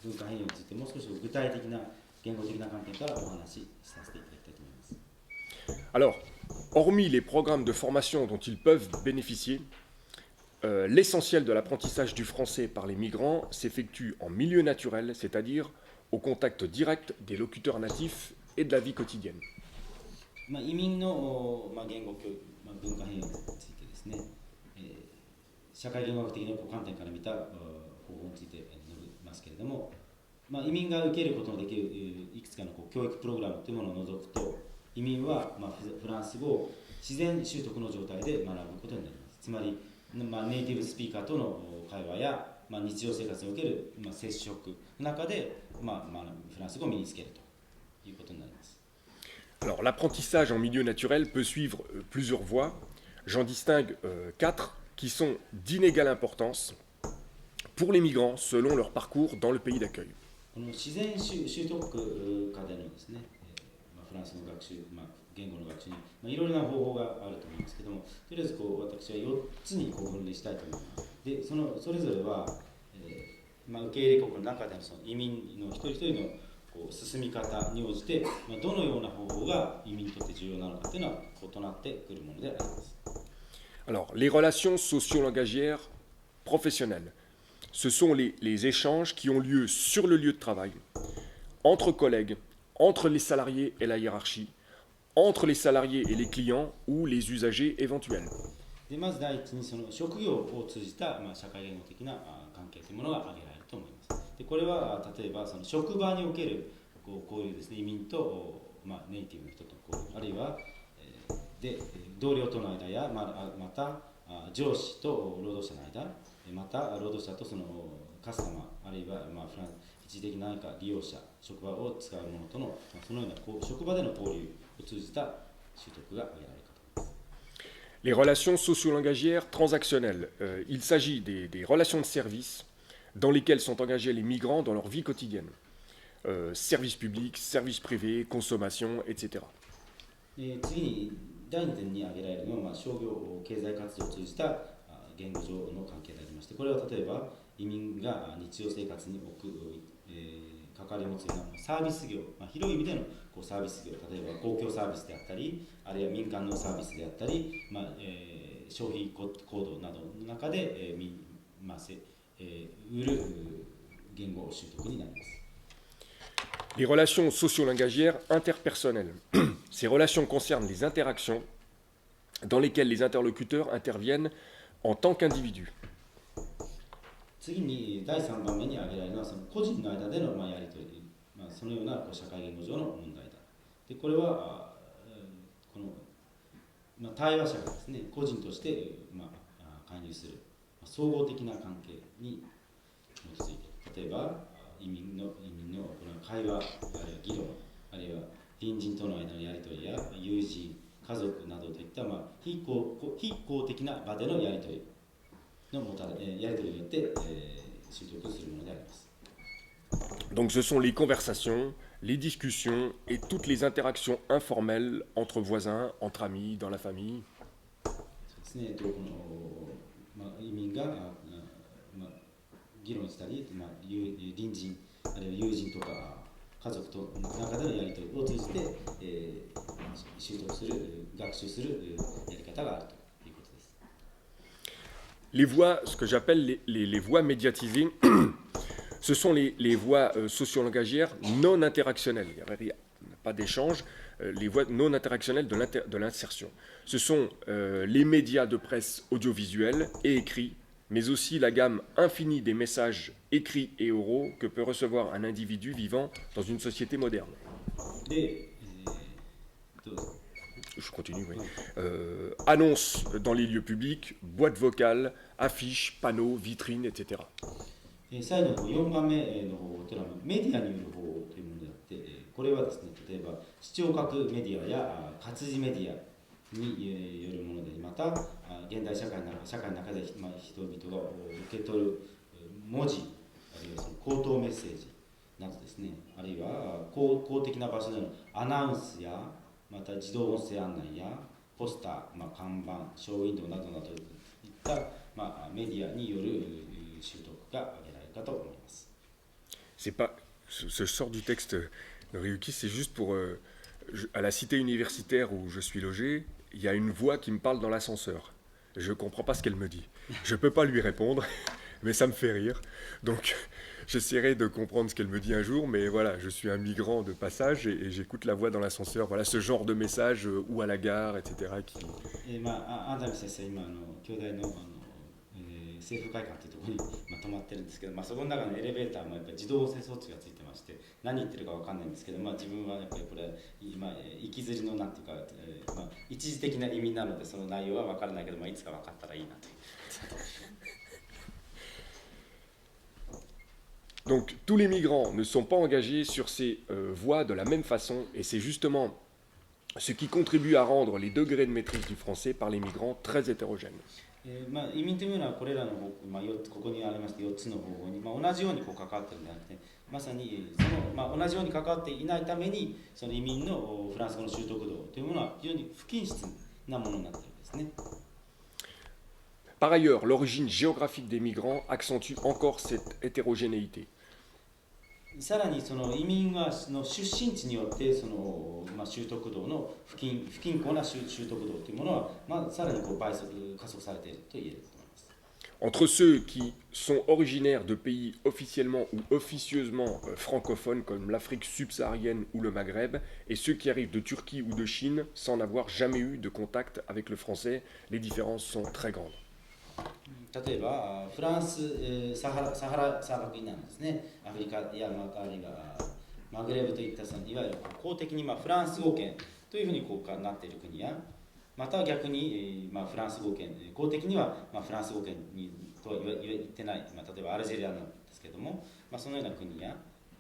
[SPEAKER 1] 文化変容についてもう少し具体的な言語的な観点からお話しさせていただきたいと思います。
[SPEAKER 2] Alors, hormis les programmes de formation dont ils peuvent bénéficier, l'essentiel de l'apprentissage du français par les migrants s'effectue en milieu naturel, c'est-à-dire au contact direct des locuteurs natifs et de la vie quotidienne.
[SPEAKER 1] 移民の言語教育、文化変容についてですね、社会言語学的な観点から見た方法について述べますけれども、移民が受けることのできるいくつかの教育プログラムというものを除くと、移民はフランス語を自然習得の状態で学ぶことになります。つまりネイティブスピーカーとの会話や、日常生活における、接触の中で、フランス語を身につけるということになります。
[SPEAKER 2] Alors, l'apprentissage en milieu naturel peut suivre plusieurs voies. J'en distingue 4 qui sont d'inégale importance pour les migrants selon leur parcours dans le pays d'accueil.
[SPEAKER 1] この自然習得課でのですね、フランスの学習、言語の学習に、いろいろな方法があると思いますけども、とりあえず私は4つに分類したいと思います。で、それぞれは、受け入れ国の中でのその移民の一人一人の進み方に応じて、どのような方法が移民にとって重要なのかというのは異なってくるものであります。
[SPEAKER 2] Alors, les relations socio-langagières professionnelles, ce sont les échanges qui ont lieu sur le lieu de travail, entre collègues, entre les salariés et la hiérarchie, entre les salariés et les clients ou les usagers éventuels.
[SPEAKER 1] でまず第一にその職業を通じた、社会言語的な関係というものが挙げられると思います。でこれは例えばその職場における交流ですね、移民と、ネイティブの人との交流、あるいは、で同僚との間や、また上司と労働者の間、また労働者とそのカスタマー、あるいは、一時的な何か利用者、職場を使う者との、そのような職場での交流を通じた習得が挙げられるかと思います。
[SPEAKER 2] Les relations socio-langagières transactionnelles, il s'agit des relations de service dans lesquelles sont engagés les migrants dans leur vie quotidienne. Services publics, services privés, consommation, etc.
[SPEAKER 1] 次に第2点に挙げられるのは、商業経済活動を通じた言語上の関係でありまして、これは例えば移民が日常生活に置く、関わり持つようなサービス業、広い意味でのこうサービス業、例えば公共サービスであったり、あるいは民間のサービスであったり、消費行動などの中で、売る言語習得になります。
[SPEAKER 2] Les relations socio-langagières interpersonnelles. Ces relations concernent les interactions dans lesquelles les interlocuteurs interviennent en tant qu'individus.
[SPEAKER 1] 次に第3番目に挙げられるのはその個人の間でのやり取り、そのような社会言語上の問題だ。でこれはこの、対話者がですね、個人として、介入する、総合的な関係に基づいて、例えば移民の行う会話、あるいは議論、あるいは隣人との間のやり取りや友人、家族などといった、非公的な場でのやり取りのやり取りによって、習得するものであります。
[SPEAKER 2] Donc ce sont les conversations, les discussions et toutes les interactions informelles entre voisins, entre amis, dans la famille.
[SPEAKER 1] そうですね、この移民が議論したり、隣人、あるいは友人とか家族との中でのやり取りを通じて、習得する、学習するやり方があるということです。
[SPEAKER 2] Les voix, ce que j'appelle les voix médiatisées, ce sont les voix socio-langagières non interactionnelles. Il n'y a pas d'échange, les voix non interactionnelles de l'insertion. Ce sont les médias de presse audiovisuels et écrits, mais aussi la gamme infinie des messages écrits et oraux que peut recevoir un individu vivant dans une société moderne. Je continue, oui. Annonces dans les lieux publics, boîtes vocales, affiches, panneaux, vitrines, etc.
[SPEAKER 1] 最後の4番目の方というのはメディアによる方というものであって、これはですね、例えば視聴覚メディアや活字メディアによるもので、また現代社会の中で人々が受け取る文字、あるいはその口頭メッセージなどですね、あるいは公的な場所でのアナウンスやまた自動音声案内やポスター、看板、ショーウィンドウなどといった、メディアによる習得が挙げられるかと思います。
[SPEAKER 2] C'est pas, je sors du texte de Ryuki, c'est juste pour à la cité universitaire où je suis logé, il y a une voix qui me parle dans l'ascenseur. Je ne comprends pas ce qu'elle me dit. Je ne peux pas lui répondre, mais ça me fait rire. Donc j'essaierai de comprendre ce qu'elle me dit un jour, mais voilà, je suis un migrant de passage et j'écoute la voix dans l'ascenseur. Voilà ce genre de message ou à la gare, etc.
[SPEAKER 1] アダム先生、今京大の政府会館というところに止まってるんですけど、そこの中のエレベーターもやっぱり自動音声装置がついてまして、何言ってるかわかんないんですけど、自分はやっぱりこれ行きずりのなんていうか、一時的な意味なのでその内容はわからないけど、いつかわかったらいいなと。
[SPEAKER 2] Donc tous les migrants ne sont pas engagés sur ces voies de la même façon, et c'est justement ce qui contribue à rendre les degrés de maîtrise du français par les migrants très hétérogènes.
[SPEAKER 1] 移民というのはこれらのここにありました4つの方法に、同じように関わっているのではなくて、まさにその、同じように関わっていないためにその移民のフランス語の習得度というものは非常に不均質なものになっているんですね。
[SPEAKER 2] Par ailleurs, l'origine géographique des migrants accentue encore cette hétérogénéité.
[SPEAKER 1] さらにその移民はの出身地によってその、習得度の不均衡な習得度というものは、さらに加速されていると言えると思います。
[SPEAKER 2] Entre ceux qui sont originaires de pays officiellement ou officieusement francophones comme l'Afrique subsaharienne ou le Maghreb, et ceux qui arrivent de Turquie ou de Chine sans n'avoir jamais eu de contact avec le français, les différences sont très grandes.
[SPEAKER 1] 例えばフランス、サハラ砂漠以南ですね、アフリカやあるいはマグレブといったそのいわゆる公的にフランス語圏というふうになっている国や、また逆にフランス語圏、公的にはフランス語圏にとは言ってない、例えばアルジェリアなんですけども、そのような国や、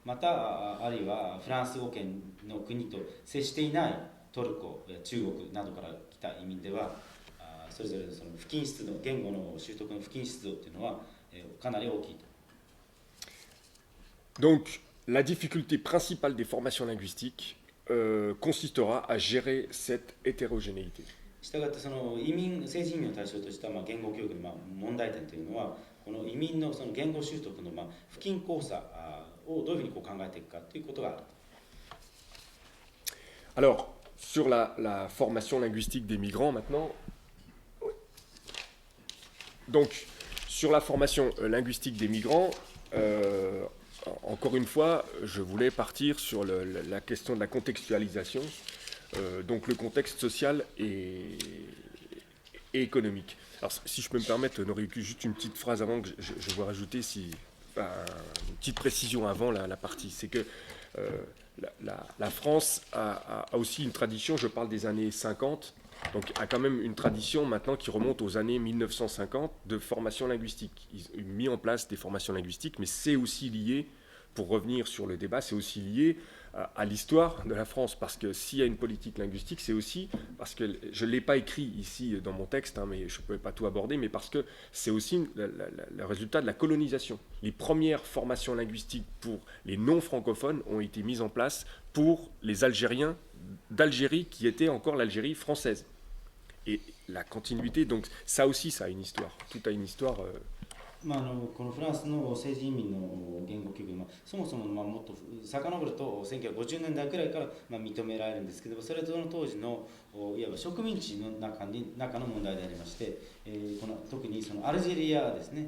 [SPEAKER 1] またあるいはフランス語圏の国と接していないトルコや中国などから来た移民では、それぞれその不均質度、言語の習得の不均質度というのはかなり大きいと。
[SPEAKER 2] Donc, la difficulté principale des formations linguistiques consistera à gérer cette hétérogénéité.
[SPEAKER 1] したがってその性移民を対象とした言語教育の問題点というのは、この移民のその言語習得の不均衡さをどういうふうにこう考えていくかということがある。
[SPEAKER 2] Alors, sur la formation linguistique des migrants maintenant, donc sur la formation linguistique des migrants, encore une fois, je voulais partir sur la question de la contextualisation, donc le contexte social et économique. Alors si je peux me permettre, Noriyuki, juste une petite phrase avant que je veux rajouter, une petite précision avant la partie, c'est que la France a aussi une tradition, je parle des années 50, donc a quand même une tradition maintenant qui remonte aux années 1950 de formation linguistique. Ils ont mis en place des formations linguistiques, mais c'est aussi lié, pour revenir sur le débat, c'est aussi lié à l'histoire de la France, parce que s'il y a une politique linguistique, c'est aussi, parce que je ne l'ai pas écrit ici dans mon texte, hein, mais je ne peux pas tout aborder, mais parce que c'est aussi le résultat de la colonisation. Les premières formations linguistiques pour les non-francophones ont été mises en place pour les Algériens d'Algérie, qui était encore l'Algérie française. Et la continuité, donc ça aussi, ça a une histoire. Tout a une histoire.
[SPEAKER 1] このフランスの政治移民の言語教育、そもそももっと遡ると1950年代くらいから認められるんですけど、それその当時のいわば植民地の中の問題でありまして、特にそのアルジェリアですね、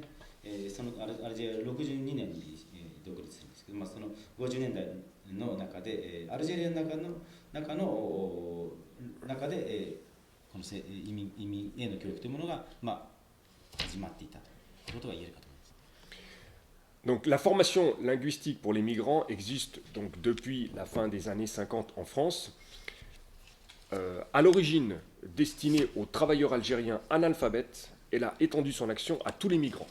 [SPEAKER 1] そのアルジェリア62年に独立するんですけど、その50年代の中でアルジェリアの中でこの移民への教育というものが始まっていたと。
[SPEAKER 2] Donc la formation linguistique pour les migrants existe donc depuis la fin des années 50 en France. À l'origine destinée aux travailleurs algériens analphabètes, elle a étendu son action à tous les migrants.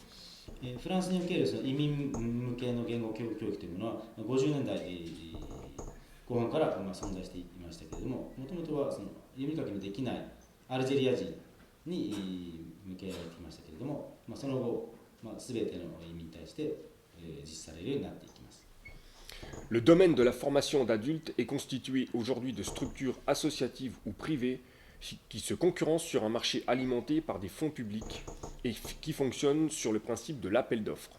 [SPEAKER 1] フランスにおける移民向けの言語教育というものは50年代後半から存在していましたけれども、もともとはその読み書きのできないアルジェリア人に向けられていましたけれども、その後、全ての移民に対して実施されるようになっていきます。
[SPEAKER 2] Le domaine de la formation d'adultes est constitué aujourd'hui de structures associatives ou privées qui se concurrencent sur un marché alimenté par des fonds publics et qui fonctionnent sur le principe de l'appel d'offres.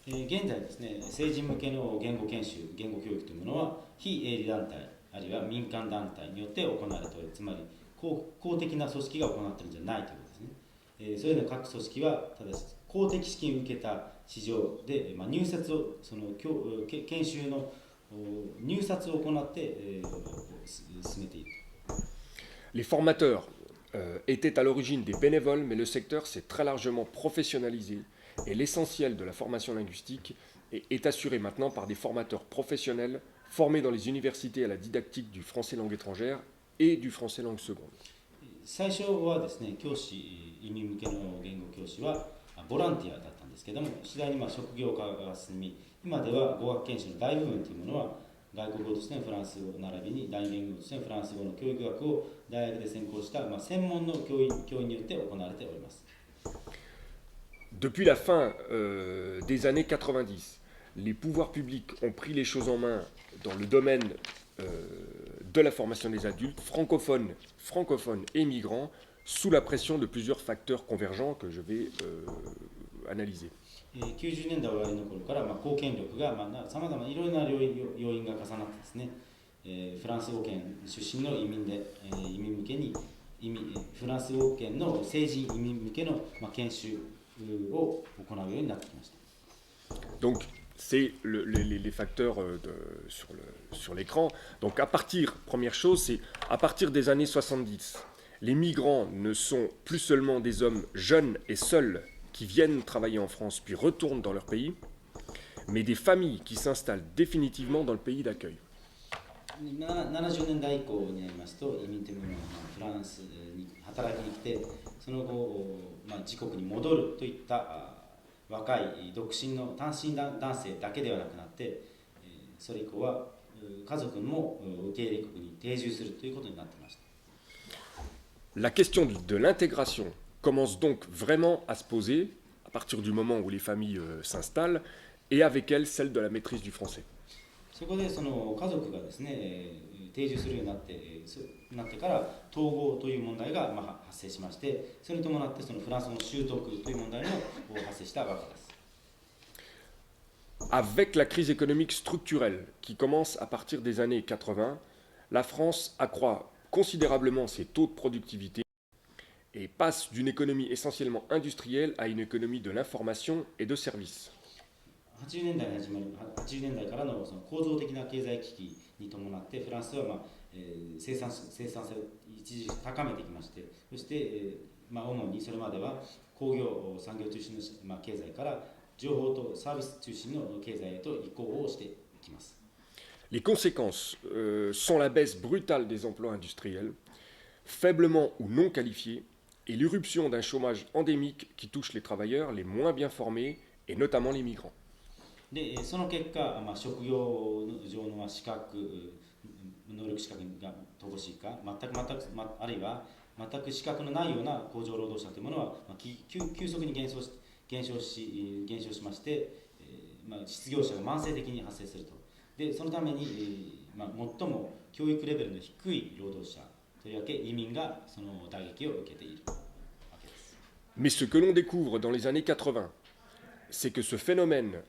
[SPEAKER 1] 現在ですね、成人向けの言語研修、言語教育というものは非営利団体あるいは民間団体によって行われており、つまり公的な組織が行っているんじゃないということですね。そういうの各組織はただし公的資金を受けた市場で、入札をその研修の入札を行って、進めている。
[SPEAKER 2] Les formateurs étaient à l'origine des bénévoles, mais le secteur s'est très largement professionnalisé et l'essentiel de la formation linguistique est assuré maintenant par des formateurs professionnels formés dans les universités à la didactique du français langue étrangère et du français langue seconde.
[SPEAKER 1] 最初はですね、教師、移民向けの言語教師はボランティアだったんですけども、次第に職業化が進み、今では語学研修の大部分というものは外国語としてのフランス語並びに第二言語としてのフランス語の教育学を大学で専攻した、専門の教員によって行われております。
[SPEAKER 2] Depuis la fin des années 90, les pouvoirs publics ont pris les choses en main dans le domaine de la formation des adultes, francophones et migrants, sous la pression de plusieurs facteurs convergents que je vais analyser.
[SPEAKER 1] 90年代終わりの頃から公権力がさまざまいろいろな要因が重なってですね、フランス語圏出身の移民で移民向けにフランス語圏の成人移民向けの研修を行うようになってきました。
[SPEAKER 2] Donc c'est les facteurs sur l'écran. Donc première chose, c'est à partir des années 70, les migrants ne sont plus seulement des hommes jeunes et seuls qui viennent travailler en France puis retournent dans leur pays, mais des familles qui s'installent définitivement dans le pays d'accueil.
[SPEAKER 1] 70年代以降になりますと、移民というものはフランスに働きに来て、その後、自国に戻るといった若い独身の単身男性だけではなくなって、それ以降は家族も受け入れ国に定住するということになっていました。
[SPEAKER 2] La question de l'intégration commence donc vraiment à se poser à partir du moment où les familles s'installent et avec elles celle de la maîtrise du français.
[SPEAKER 1] そこでその家族がですね、定住するようになってから統合という問題が発生しまして、それに伴ってそのフランス語の習得という問題も発生したわけです。
[SPEAKER 2] avec la crise économique structurelle qui commence à partir des années 80, la France accroît considérablement ses taux de productivité et passe d'une économie essentiellement industrielle à une économie de l'information et de services.
[SPEAKER 1] 80年代に始まる80年代からのその構造的な経済危機に伴ってフランスは、生産性を一時高めてきまして、そして、主にそれまでは工業産業中心の、経済から情報とサービス中心の経済へと移行をしていきます。
[SPEAKER 2] Les conséquences sont la baisse brutale des emplois industriels, faiblement ou non qualifiés, et l'irruption d'un chômage endémique qui touche les travailleurs les moins bien formés, et notamment les migrants.
[SPEAKER 1] でその結果、職業上の資格、能力資格が乏しいか、全く、あるいは全く資格のないような工場労働者というものは、急速に減少しまして、失業者が慢性的に発生すると。でそのために、最も教育レベルの低い労働者、とりわけ移民がその打撃を受けているわけです。
[SPEAKER 2] Mais ce que l'on découvre dans les années 80, c'est que ce phénomène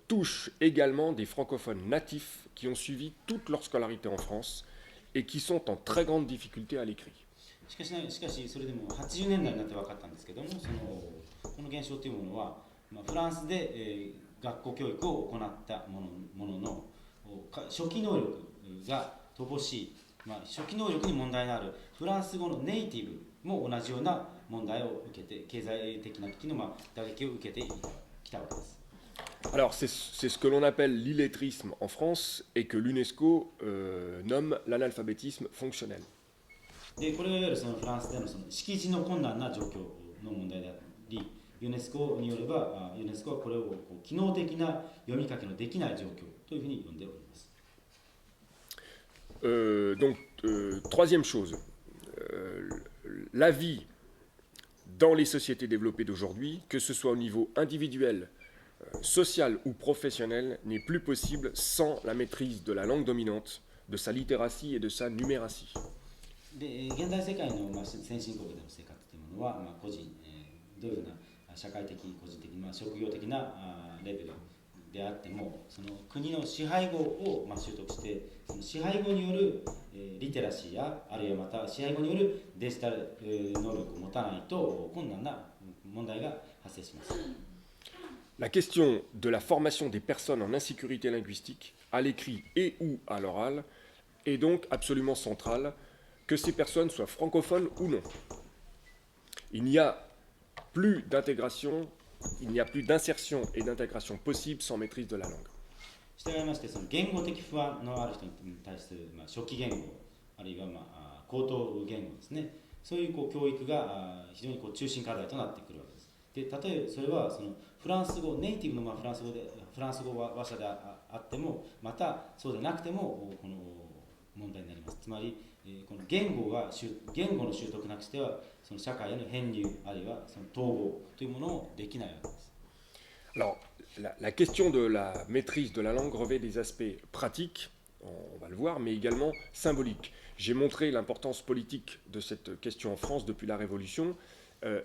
[SPEAKER 2] touche également des francophones natifs qui ont suivi toute leur scolarité en France et qui sont en très grande difficulté à l'écrit.
[SPEAKER 1] しかしそれでも80年代になって分かったんですけども、この現象というものは、フランスで、学校教育を行ったものの初期能力が乏しい、初期能力に問題のあるフランス語のネイティブも同じような問題を受けて、経済的な危機の打撃を受けてきたわけです。
[SPEAKER 2] Alors c'est ce que l'on appelle l'illettrisme en France et que l'UNESCO nomme l'analphabétisme fonctionnel.
[SPEAKER 1] でこれはいわゆるそのフランスでの識字の困難な状況の問題であり、ユネスコによれば、ユネスコはこれを機能的な読み書きのできない状況というふうに呼んでおります。
[SPEAKER 2] Donc, troisième chose, la vie dans les sociétés développées d'aujourd'hui, que ce soit au niveau individuel, social ou professionnel, n'est plus possible sans la maîtrise de la langue dominante, de sa littératie et de sa numératie.
[SPEAKER 1] で現代世界の、先進国での生活というものは、個人、どういうふうな社会的、個人的、職業的なレベルであっても、その国の支配語を、習得して、その支配語による、リテラシーや、あるいはまた支配語によるデジタル、能力を持たないと困難な問題が発生します。
[SPEAKER 2] La question de la formation des personnes en insécurité linguistique, à l'écrit et ou à l'oral, est donc absolument centrale, que ces personnes soient francophones ou non. Il n'y a plus d'intégration, il n'y a plus d'insertion et d'intégration possible sans maîtrise de la langue.
[SPEAKER 1] 従いまして、その言語的不安のある人に対する、初期言語、あるいは、高等言語ですね、そういう教育が非常に中心課題となってくるわけです。で例えばそれはそのフランス語、ネイティブのフランス語話者であっても、またそうでなくてもこの問題になります。つまり、この言語の習得なくしては、その社会への編入、あるいはその統合というものをできないわけです。
[SPEAKER 2] Alors, la question de la maîtrise de la langue revêt des aspects pratiques, on va le voir, mais également symboliques. J'ai montré l'importance politique de cette question en France depuis la Révolution,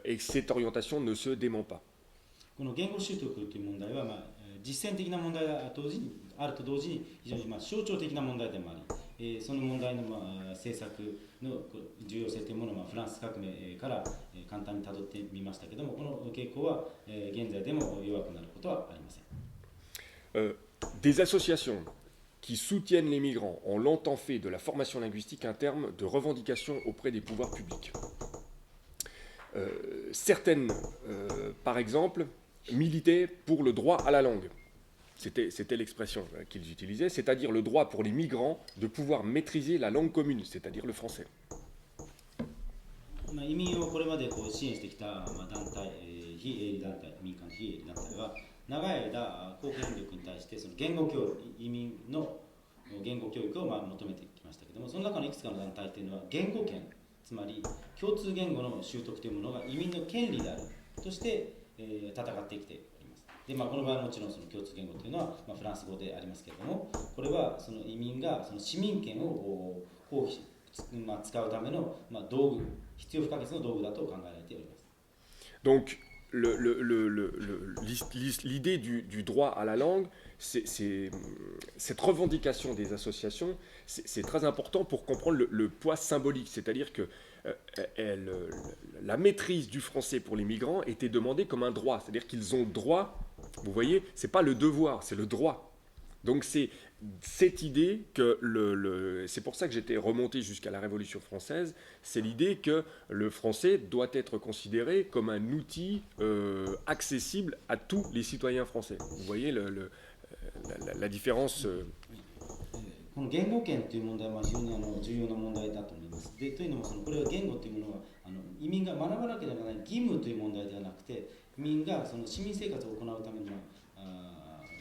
[SPEAKER 2] et cette orientation ne se dément pas.
[SPEAKER 1] この言語習得という問題は、実践的な問題があると同時に非常に象徴的な問題でもあり、その問題の政策の重要性というものをフランス革命から簡単にたどってみましたけれども、この傾向は現在でも弱くなることはありません。
[SPEAKER 2] Des associations qui soutiennent les migrants ont longtemps fait de la formation linguistique un terme de revendication auprès des pouvoirs publics. Certaines, par exemple, militaient pour le droit à la langue. C'était l'expression qu'ils utilisaient, c'est-à-dire le droit pour les migrants de pouvoir maîtriser la langue commune, c'est-à-dire le français.
[SPEAKER 1] 移民をこれまで支援してきた団体、非営利団体、民間非営利団体は長い間、公権力に対してその言語教育、移民の言語教育を求めてきましたけれども、その中のいくつかの団体というのは言語権、つまり共通言語の習得というものが移民の権利であるとして、戦ってきております。でこの場合はもちろんその共通言語というのは、フランス語でありますけれども、これはその移民がその市民権を行使、使うための道具、必要不可欠の道具だと考えられております。
[SPEAKER 2] Donc, l'idée du droit à la langue, cette revendication des associations, c'est très important pour comprendre le poids symbolique. C'est-à-dire que la maîtrise du français pour les migrants était demandée comme un droit. C'est-à-dire qu'ils ont droit, vous voyez, c'est pas le devoir, c'est le droit. Donc c'est cette idée que c'est pour ça que j'étais remonté jusqu'à la Révolution française, c'est l'idée que le français doit être considéré comme un outil accessible à tous les citoyens français. Vous voyez la différence
[SPEAKER 1] この言語権という問題は非常に重要な問題だと思います。でというのもこれは言語というものは移民が学ばなければならない義務という問題ではなくて、移民がその市民生活を行うための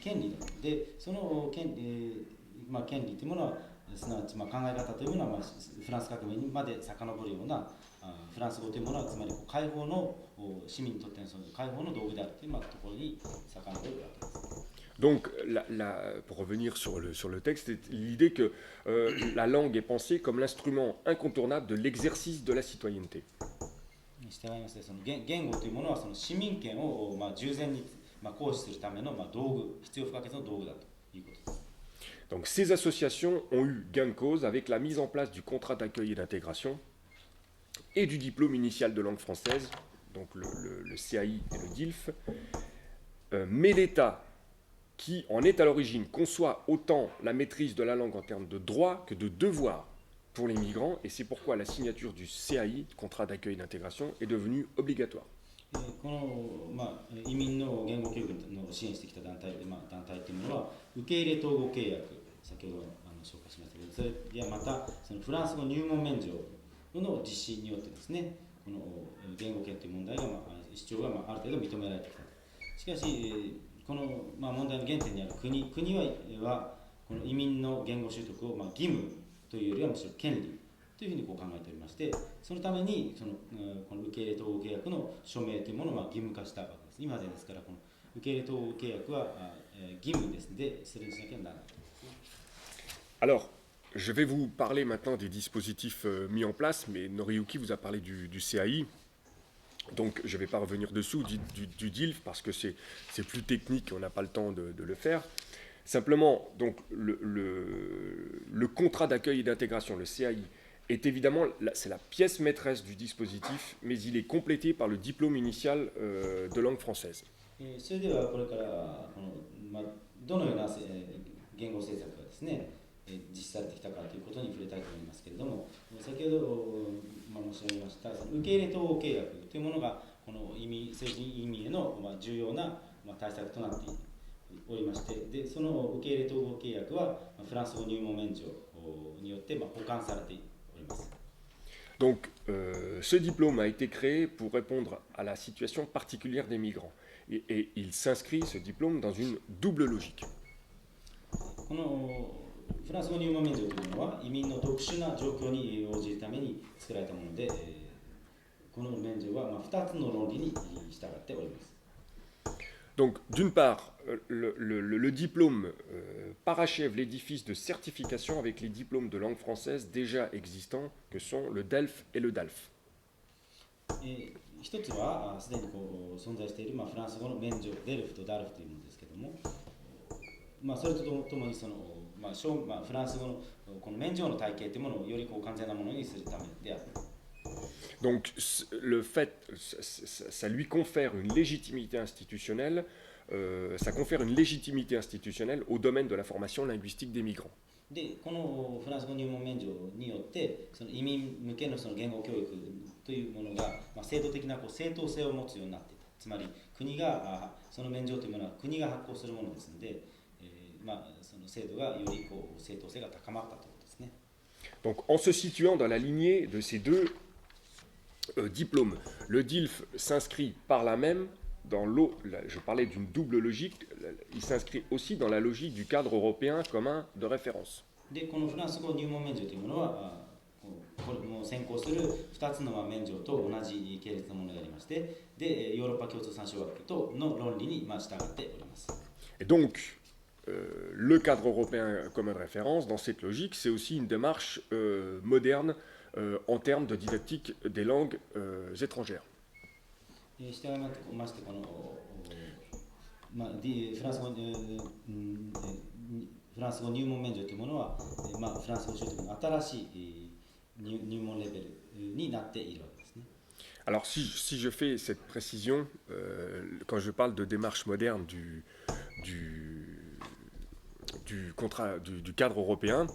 [SPEAKER 1] 権利で、その権利というものはすなわち考え方というものはフランス革命にまで遡るようなフランス語というものはつまり解放の市民にとってのその解放の道具であるというところに遡るわけです。
[SPEAKER 2] Donc, pour revenir sur le texte, c'est l'idée que la langue est pensée comme l'instrument incontournable de l'exercice de la citoyenneté.
[SPEAKER 1] 従いましてその言語というものはその市民権を従前に行使するための道具、必要不可欠の道具だということです。
[SPEAKER 2] Donc, ces associations ont eu gain de cause avec la mise en place du contrat d'accueil et d'intégration et du diplôme initial de langue française, donc le CAI et le DILF, mais l'État qui en est à l'origine conçoit autant la maîtrise de la langue en termes de droits que de devoirs pour les migrants, et c'est pourquoi la signature du CAI, contrat d'accueil et d'intégration, est devenue obligatoire.
[SPEAKER 1] この移民の言語教育の支援してきた団体というものは受け入れ統合契約、先ほど紹介しましたけど、それやまたそのフランス語入門免除の実施によってですね、この言語権という問題が主張がある程度認められてきた。しかしこの問題の原点にある国はこの移民の言語習得を義務というよりはむしろ権利というふうに考えておりまして、そのためにこの受け入れ統合契約の署名というものを義務化したわけです。今でですからこの受け入れ統合契約は義務ですので、それにしなきゃならない。
[SPEAKER 2] Alors, je vais vous parler maintenant des dispositifs mis en place, mais Noriyuki vous a parlé du CAI. Donc je ne vais pas revenir dessous du DILF parce que c'est plus technique et on n'a pas le temps de le faire. Simplement, donc, le contrat d'accueil et d'intégration, le CAI, est évidemment c'est la pièce maîtresse du dispositif, mais il est complété par le diplôme initial de langue française.
[SPEAKER 1] それではこれからどのような言語政策がですね、実施されてきたかということに触れたいと思いますけれども、先ほど申し上げました受け入れ統合契約というものがこの政治移民への重要な対策となっておりまして、でその受け入れ統合契約はフランス語入門免除によって保管されております。
[SPEAKER 2] Donc, ce diplôme a été créé pour répondre à la situation particulière des migrants. Et il s'inscrit, ce diplôme, dans une double logique.
[SPEAKER 1] このフランス語入門免除というのは移民の特殊な状況に応じるために作られたもので、この免除は2つの論理に従っております。
[SPEAKER 2] Donc, d'une part, le diplôme parachève l'édifice de certification avec les diplômes de langue française déjà existants, que sont le DELF et le DALF.
[SPEAKER 1] 一つはすでに存在しているフランス語の免除、デルフとダルフというものですけども、それとともにそのフランス語のこの免除の体系というものをより完全なものにするためである。
[SPEAKER 2] Donc, le fait, ça lui confère une légitimité institutionnelle, ça confère une légitimité institutionnelle au domaine de la formation linguistique des migrants.
[SPEAKER 1] で、このフランス語入門免除によってその移民向けのその言語教育というものが制度的な正当性を持つようになっていた。つまり国がその免除というものは国が発行するものですので、その制度がより正当性が高まったということですね。
[SPEAKER 2] Donc, en se situant dans la lignée de ces deux diplômes, le DILF s'inscrit par là même dans je parlais d'une double logique, il s'inscrit aussi dans la logique du cadre européen commun de référence.
[SPEAKER 1] で、このフランス語入門免除というものはこれも先行する2つの免除と同じ系列のものがありまして、でヨーロッパ共通参照学の論理に従っております。
[SPEAKER 2] Et donc, le cadre européen commun de référence, dans cette logique, c'est aussi une démarche moderne en termes de didactique des langues étrangères.
[SPEAKER 1] 従いましてこの、まあ、フランス語、フランス語入門免除というものは、まあ、フランス語習得の新しい入門レベルになっているわけですね。
[SPEAKER 2] Alors si je fais cette précision, quand je parle de démarche moderne du cadre européen,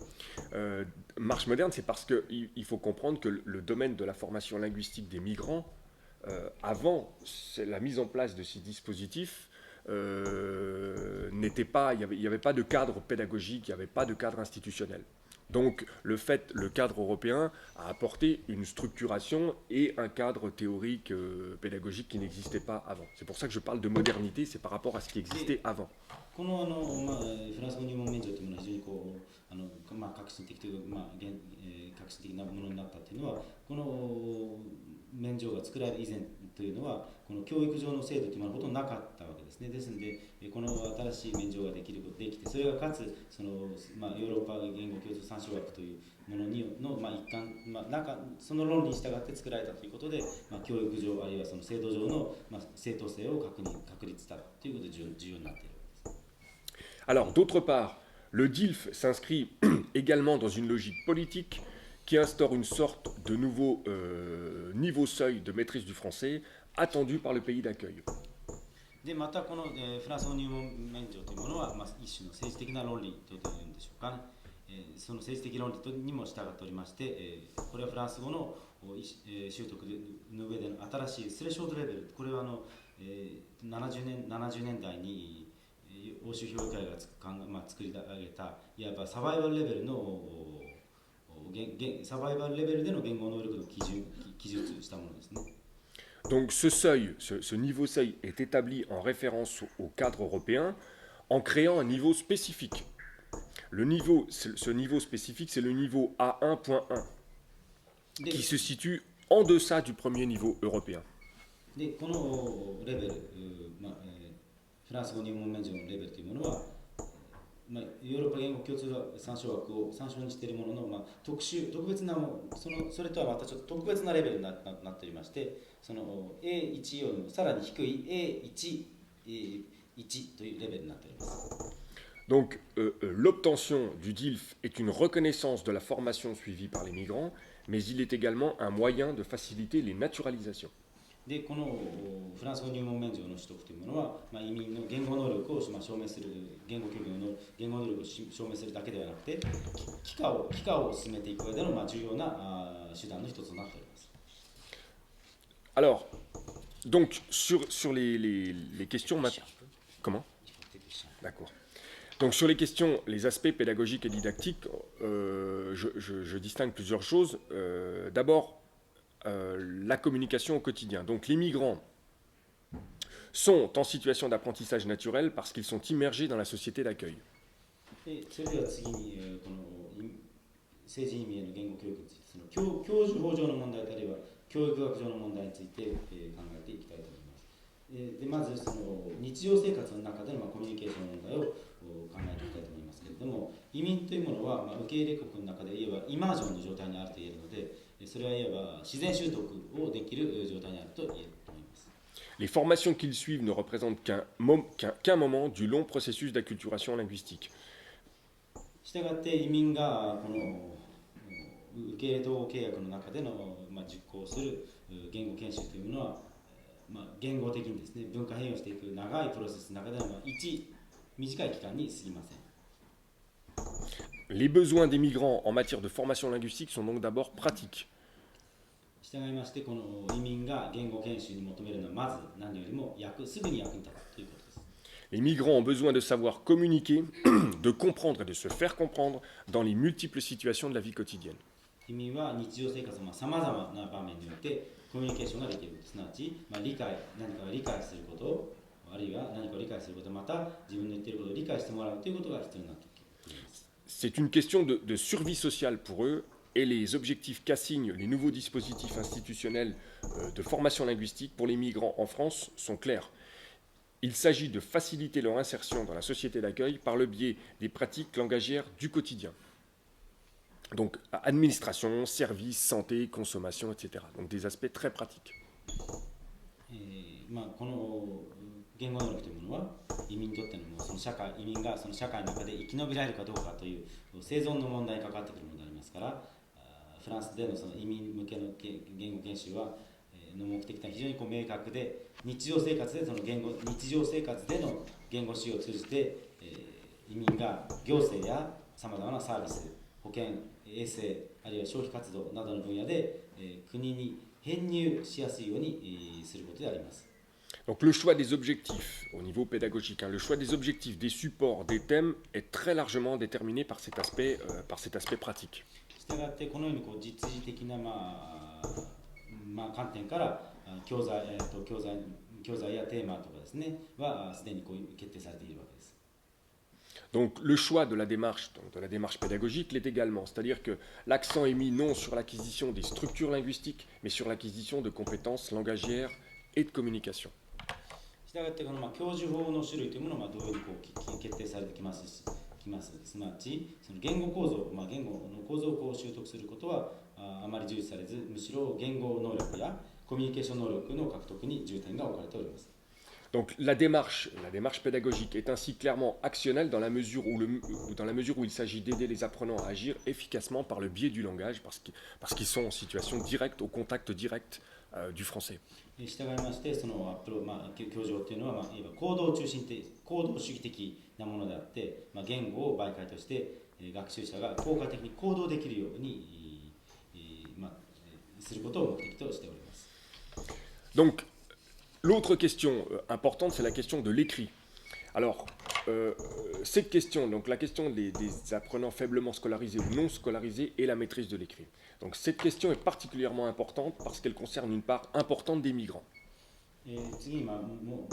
[SPEAKER 2] marche moderne, c'est parce qu'il faut comprendre que le domaine de la formation linguistique des migrants, avant la mise en place de ces dispositifs, n'était pas, il n'y avait pas de cadre pédagogique, il n'y avait pas de cadre institutionnel. Donc le cadre européen a apporté une structuration et un cadre théorique pédagogique qui n'existait pas avant. C'est pour ça que je parle de modernité, c'est par rapport à ce qui existait avant.
[SPEAKER 1] このまあ、フランス語入門免除というものは非常にこうまあ、革新的というか、まあ革新的なものになったというのはこの免除が作られる以前というのはこの教育上の制度というものはほとんどなかったわけですね。ですのでこの新しい免除ができてそれがかつその、まあ、ヨーロッパ言語共通参照学というものの、まあ、一環、まあ、その論理に従って作られたということで、まあ、教育上あるいはその制度上の、まあ、正当性を確立したということで重要になっている。
[SPEAKER 2] Alors, d'autre part, le DILF s'inscrit également dans une logique politique qui instaure une sorte de nouveau niveau seuil de maîtrise du français attendu par le pays d'accueil.
[SPEAKER 1] でまたこの、フランス語入門免除というものは、まあ、一種の政治的な論理というんでしょうかね。その政治的論理にも従っておりまして、これはフランス語の、習得の上での新しいスレショートレベル、これは70年代に欧州評議会が作り上げたいわばサバイバルレベルのサバイバルレベルでの言語能力の記述したものですね。
[SPEAKER 2] Donc ce seuil, ce niveau seuil est établi en référence au cadre européen en créant un niveau spécifique. Ce niveau spécifique, c'est le niveau A1.1 qui se situe en deçà du premier niveau européen.
[SPEAKER 1] でこのレベル、フランス語入門免除のレベルというものは、まあ、ヨーロッパ言語共通参照学を参照にしているものの、まあ、特別なそれとはまたちょっと特別なレベルになっておりまして、その A1 よりもさらに低い A1 というレベルになっております。
[SPEAKER 2] Donc l'obtention du DILF est une reconnaissance de la formation suivie par les migrants, mais il est également un moyen de faciliter les naturalisations.
[SPEAKER 1] でこのフランス語入門免除の取得というものは、まあ、移民の言語能力を証明する言語教育の言語能力を証明するだけではなくて帰化を進めていく上での、まあ、重要な手段の一つとなっております。
[SPEAKER 2] Alors, donc sur les questions maintenant. Comment? D'accord. Donc sur les questions, les aspects pédagogiques et didactiques, je distingue plusieurs choses. D'abord, la communication au quotidien. Donc les migrants sont en situation d'apprentissage naturel parce qu'ils sont immergés dans la société d'accueil.
[SPEAKER 1] それでは次にこの政治移民への言語教育についてその教授法上の問題あるいは教育学上の問題について考えていきたいと思います。でまずその日常生活の中でのコミュニケーションの問題を考えていきたいと思いますけれども、移民というものは、まあ、受け入れ国の中でいわばイマージョンの状態にあると言えるので、それはいわば自然習得をできる状態にあると言えると思います。
[SPEAKER 2] Les formations qu'ils suivent ne représentent qu'un moment du long processus d'acculturation linguistique.
[SPEAKER 1] したがって移民がこの受け入れ統合契約の中での、まあ、実行する言語研修というものは、まあ、言語的にですね文化変容していく長いプロセスの中での、まあ、短い期間に過ぎません。
[SPEAKER 2] Les besoins des migrants en matière de formation linguistique sont donc d'abord pratiques.
[SPEAKER 1] 従いましてこの移民が言語研修に求めるのはまず何よりもすぐに役に立つということです。
[SPEAKER 2] Les migrants ont besoin de savoir communiquer, de comprendre et de se faire comprendre dans les multiples situations de la vie quotidienne.
[SPEAKER 1] 移民は日常生活のさまざまな場面においてコミュニケーションができる、すなわち、まあ、何かを理解すること、あるいは何かを理解すること、また自分の言っていることを理解してもらうということが必要になってきます。
[SPEAKER 2] C'est une question de survie sociale pour eux et les objectifs qu'assignent les nouveaux dispositifs institutionnels de formation linguistique pour les migrants en France sont clairs. Il s'agit de faciliter leur insertion dans la société d'accueil par le biais des pratiques langagières du quotidien. Donc administration, services, santé, consommation, etc. Donc des aspects très pratiques.
[SPEAKER 1] この言語能力というものは移民にとってのその移民がその社会の中で生き延びられるかどうかという生存の問題に関わってくるものでありますから、フランスでのその移民向けの言語研修はの目的は非常に明確で、日常生活での言語使用を通じて、移民が行政やさまざまなサービス、保健、衛生、あるいは消費活動などの分野で、国に編入しやすいようにすることであります。
[SPEAKER 2] Donc le choix des objectifs au niveau pédagogique, le choix des objectifs, des supports, des thèmes est très largement déterminé par cet aspect pratique.
[SPEAKER 1] したがってこのように実事的な、観点から教材やテーマとかですねはすでに決定されているわけです。
[SPEAKER 2] Donc le choix de la démarche pédagogique l'est également, c'est-à-dire que l'accent est mis non sur l'acquisition des structures linguistiques, mais sur l'acquisition de compétences langagières et de communication.
[SPEAKER 1] したがってこの教授法の種類というものは同様に決定されてきますし、すなわちその言語構造、言語の構造を習得することはあまり重視されず、むしろ言語能力やコミュニケーション能力の獲得に重点が置かれております。
[SPEAKER 2] Donc la démarche pédagogique est ainsi clairement actionnelle dans la mesure où il s'agit d'aider les apprenants à agir efficacement par le biais du langage, parce qu'ils sont en situation directe, au contact direct du français.
[SPEAKER 1] 従いまして、その教授というのは、いわば行動主義的なものであって、言語を媒介として学習者が効果的に行動できるように、することを目的としております。
[SPEAKER 2] Donc, l'autre question importante, c'est la question de l'écrit. Alors, cette question, donc la question des apprenants faiblement scolarisés ou non scolarisés et la maîtrise de l'écrit. Donc cette question est particulièrement importante parce qu'elle concerne une part importante des migrants.
[SPEAKER 1] 次も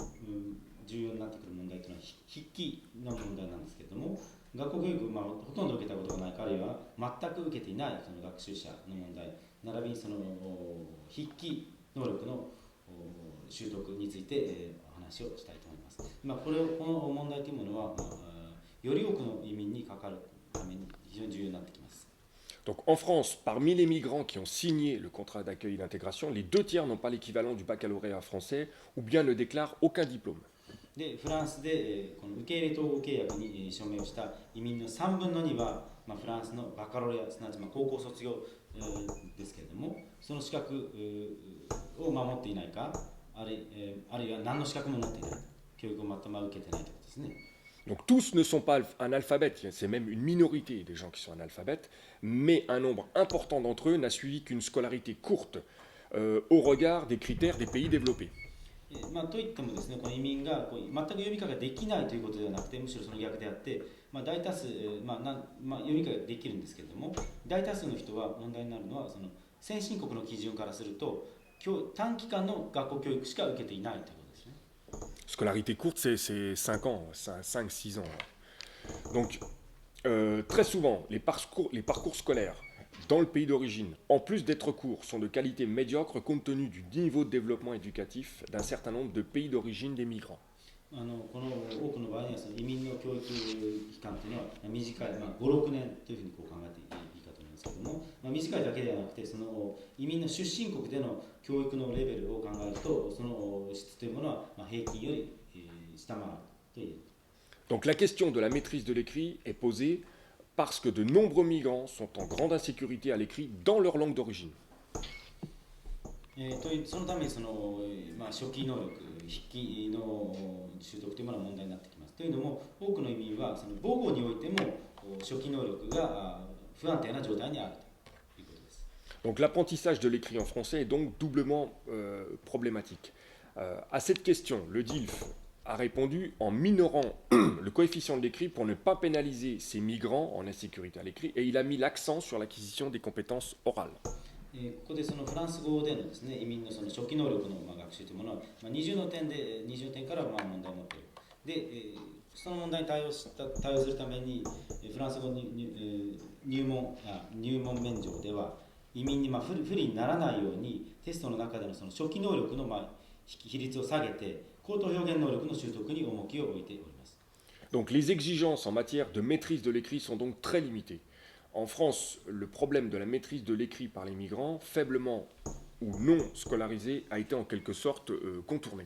[SPEAKER 1] 重要になってくる問題というのは筆記の問題なんですけれども、学校教育、ほとんど受けたことがないか、あるいは全く受けていないその学習者の問題、並びにその筆記能力の習得について話をしたいと思います。この問題というものは、より多くの移民にかかるために非常に重要になってきます。
[SPEAKER 2] Donc en France, parmi les migrants qui ont signé le contrat d'accueil et d'intégration, les 2 tiers n'ont pas l'équivalent du baccalauréat français ou bien ne déclarent aucun diplôme.
[SPEAKER 1] でフランスでこの受け入れ統合契約に署名をした移民の3分の2は、フランスのバカロレア、すなわち高校卒業ですけれども、その資格を守っていないか、あるいは何の資格も持っていない、教育をまとも受けていないということですね。
[SPEAKER 2] Donc tous ne sont pas analphabètes, c'est même une minorité des gens qui sont analphabètes, mais un nombre important d'entre eux n'a suivi qu'une scolarité courte au regard des critères des pays développés.
[SPEAKER 1] といってもですね、この移民が全く読み書きができないということではなくて、むしろその逆であって、大多数、読み書きができるんですけれども、大多数の人は問題になるのはその先進国の基準からすると短期間の学校教育しか受けていないということですね。
[SPEAKER 2] Scolarité courte, c'est 5 ans, 5-6 ans. Donc, très souvent, les parcours scolaires dans le pays d'origine, en plus d'être courts, sont de qualité médiocre compte tenu du niveau de développement éducatif d'un certain nombre de pays d'origine des migrants.
[SPEAKER 1] この多くの場合にはその移民の教育期間というのは短い、5、6年というふうに考えていいかと思いますけれども、短いだけではなくて、その移民の出身国での教育のレベルを考えると、その質というものは平均より下回るという。
[SPEAKER 2] Donc la question de la maîtrise de l'écrit est posée parce que de nombreux migrants sont en grande insécurité à l'écrit dans leur langue d'origine.
[SPEAKER 1] そのために初期能力、筆記の習得というものは問題になってきます。というのも、多くの移民はその母語においても初期能力が不安定な状態にあるということです。
[SPEAKER 2] Donc l'apprentissage de l'écrit en français est donc doublement problématique. À cette question, le DILF a répondu en minorant le coefficient de l'écrit pour ne pas pénaliser ces migrants en insécurité à l'écrit, et il a mis l'accent sur l'acquisition des compétences orales.
[SPEAKER 1] ここでそのフランス語でのですね、移民のその初期能力の学習というものは、20点から問題を持っている。で、その問題に対応するために、フランス語に入門免除では、移民に不利にならないように、テストの中でのその初期能力の比率を下げて、口頭表現能力の習得に重きを置いております。
[SPEAKER 2] Donc les exigences en matière de maîtrise de l'écrit sont donc très limitées. En France, le problème de la maîtrise de l'écrit par les migrants, faiblement ou non scolarisés a été en quelque sorte contourné.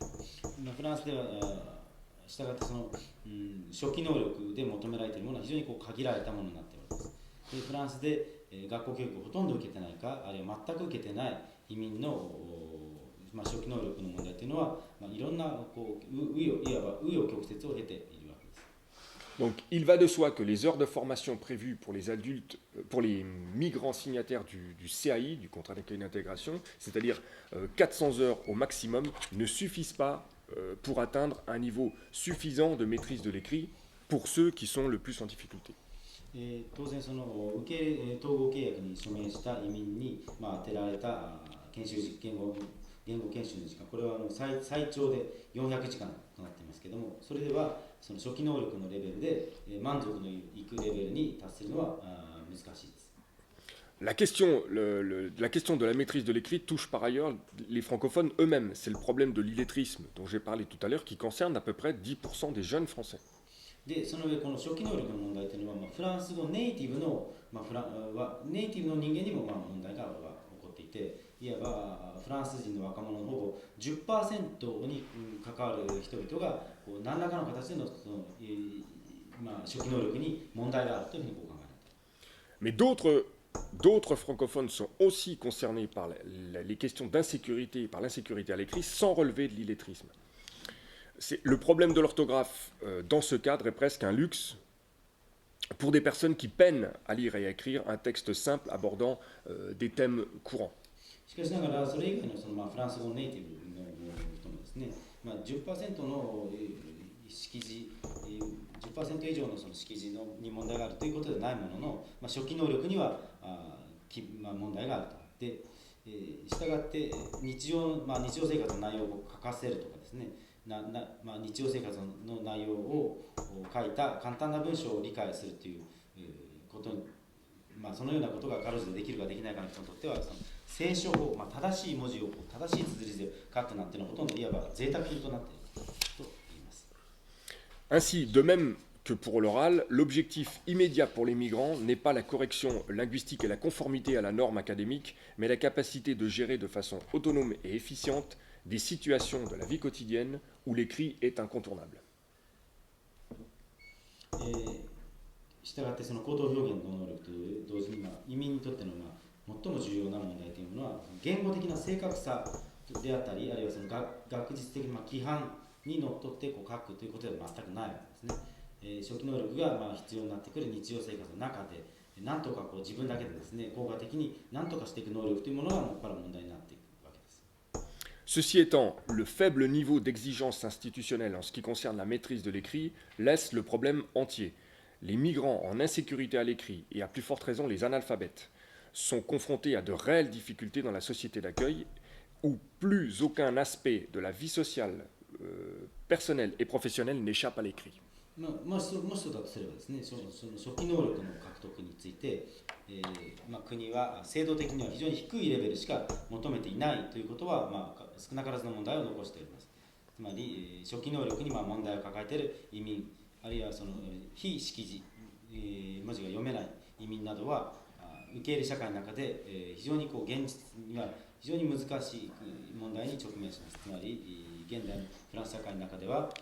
[SPEAKER 1] フランスではしたがって初期能力で求められているものは非常に限られたものになっております。でフランスで学校教育をほとんど受けてないか、あるいは全く受けてない移民の初期能力の問題というのは、いろんないわば紆余曲折を経ているわけです。
[SPEAKER 2] Donc il va de soi que les heures de formation prévues pour les adultes, pour les migrants signataires du CAI, du contrat d'accueil d'intégration, c'est-à-dire 400 heures au maximum, ne suffisent pas pour atteindre un niveau suffisant de maîtrise de l'écrit pour ceux qui sont le plus en difficulté.
[SPEAKER 1] 当然統合契約に署名した移民に、当てられた研修言語研修の時間、これは最長で400時間となっていますけれども、それではその初期能力のレベルで満足のいくレベルに達するのは難しいです。
[SPEAKER 2] La question de la maîtrise de l'écrit touche par ailleurs les francophones eux-mêmes. C'est le problème de l'illettrisme dont j'ai parlé tout à l'heure qui concerne à peu près 10% des jeunes français.
[SPEAKER 1] でその上この初期能力の問題というのは、フランス語ネイティブの、ネイティブの人間にも問題が起こっていて、いわばフランス人の若者のほぼ 10% に関わる人々が何らかの形での初期能力に問題があるというふうに考えられている。
[SPEAKER 2] Mais d'autres francophones sont aussi concernés par les questions d'insécurité, par l'insécurité à l'écrit, sans relever de l'illettrisme. Le problème de l'orthographe dans ce cadre est presque un luxe pour des personnes qui peinent à lire et à écrire un texte simple abordant des thèmes courants.
[SPEAKER 1] しかしながらそれ以外のフランス語ネイティブの人もですね、10% の識字、10% 以上の識字に問題があるということではないものの、初期能力には問題があると。で、したがって日常生活の内容を書かせるとかですね、日常生活の内容を書いた簡単な文章を理解するということに、そのようなことが彼女でできるかできないかの人にとっては、聖書を、正しい文字を正しい綴りで書くなんていうのはほとんどいわば贅沢品となっていると言います。
[SPEAKER 2] Ainsi, de même que pour l'oral, l'objectif immédiat pour les migrants n'est pas la correction linguistique et la conformité à la norme académique, mais la capacité de gérer de façon autonome et efficiente des situations de la vie quotidienne où l'écrit est incontournable.
[SPEAKER 1] したがってその口頭表現の能力と同時に、移民にとっての最も重要な問題というものは言語的な正確さであったり、あるいは学術的な規範にのっとって書くということでは全くないわけですね。初期能力が必要になってくる日常生活の中で、なんとか自分だけでですね、効果的に何とかしていく能力というものがもっぱら問題になっていくわけです。
[SPEAKER 2] Ceci étant, le faible niveau d'exigence institutionnelle en ce qui concerne la maîtrise de l'écrit laisse le problème entier. Les migrants en insécurité à l'écrit, et à plus forte raison les analphabètes, sont confrontés à de réelles difficultés dans la société d'accueil où plus aucun aspect de la vie sociale, personnelle et professionnelle n'échappe à l'écrit.
[SPEAKER 1] もしそうだとすればですね、その初期能力の獲得について、国は制度的には非常に低いレベルしか求めていないということは、少なからずの問題を残しております。つまり、初期能力に問題を抱えている移民、あるいは非識字、文字が読めない移民などは、受け入れ社会の中で、非常に現実には非常に難しい問題に直面します。つまり、現代のフランス社会の中では、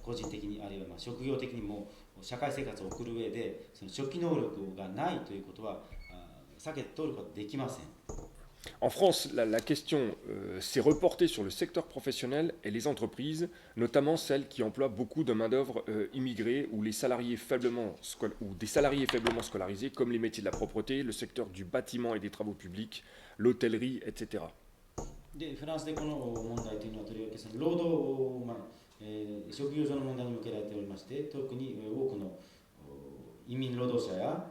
[SPEAKER 1] 個人的にあるいは職業的にも社会生活を送る上で、その初期能力がないということは避けて通ることができません。
[SPEAKER 2] En France, la question s'est reportée sur le secteur professionnel et les entreprises, notamment celles qui emploient beaucoup de main-d'œuvre immigrée ou des salariés faiblement scolarisés, comme les métiers de la propreté, le secteur du bâtiment et des travaux publics, l'hôtellerie, etc.
[SPEAKER 1] でフランスでこの問題というのはとりわけ労働、職業上の問題に向けられておりまして、特に多くの移民労働者や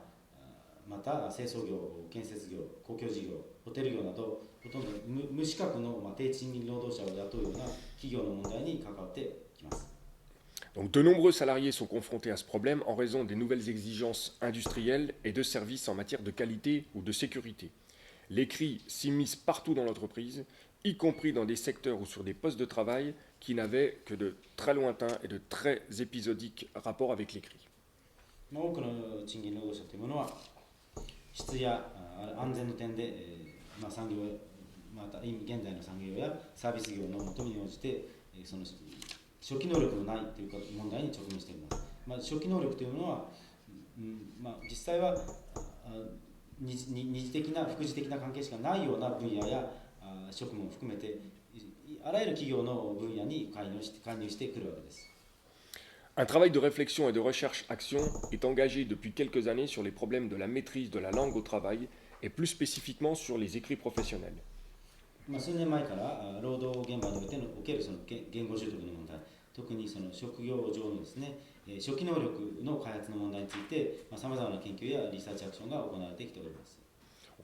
[SPEAKER 1] また清掃業、建設業、公共事業、ホテル業などほとんど無資格の低賃金労働者を雇うような企業の問題に関わってきます。
[SPEAKER 2] Donc de nombreux salariés sont confrontés à ce problème en raison des nouvelles exigences industrielles et de services en matière de qualité ou de sécurité. L'écrit s'immisce partout dans l'entreprise, y compris dans des secteurs ou sur des postes de travail qui n'avaient que de très lointains et de très épisodiques rapports avec l'écrit.
[SPEAKER 1] 多くの賃金労働者というものは質や安全の点で、産業また現在の産業やサービス業の求めに応じて、その初期能力のないというか問題に直面しています。初期能力というのは、実際は二次的な副次的な関係しかないような分野や職務を含めてあらゆる企業の分野に介入してくるわけです。
[SPEAKER 2] Un travail de réflexion et de recherche-action est engagé depuis quelques années sur les problèmes de la maîtrise de la langue au travail et plus spécifiquement sur les écrits professionnels.
[SPEAKER 1] 数年前から労働現場におけるその言語習得の問題、特にその職業上のですね、初期能力の開発の問題についてさまざまな研究やリサーチアクションが行われてきております。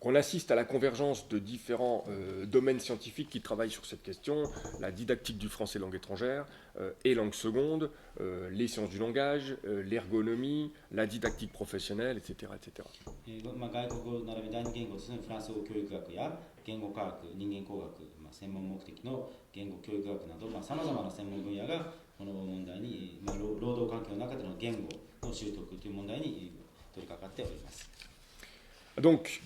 [SPEAKER 2] On assiste à la convergence de différents domaines scientifiques qui travaillent sur cette question, la didactique du français langue étrangère et langue seconde, les sciences du langage, l'ergonomie, la didactique professionnelle, etc. etc.
[SPEAKER 1] 外国語並び第二言語ですね、フランス語教育学や言語科学、人間工学、専門目的の言語教育学などさまざまな専門分野がこの問題に、労働環境の中での言語の習得という問題に取り掛かっております。
[SPEAKER 2] Donc,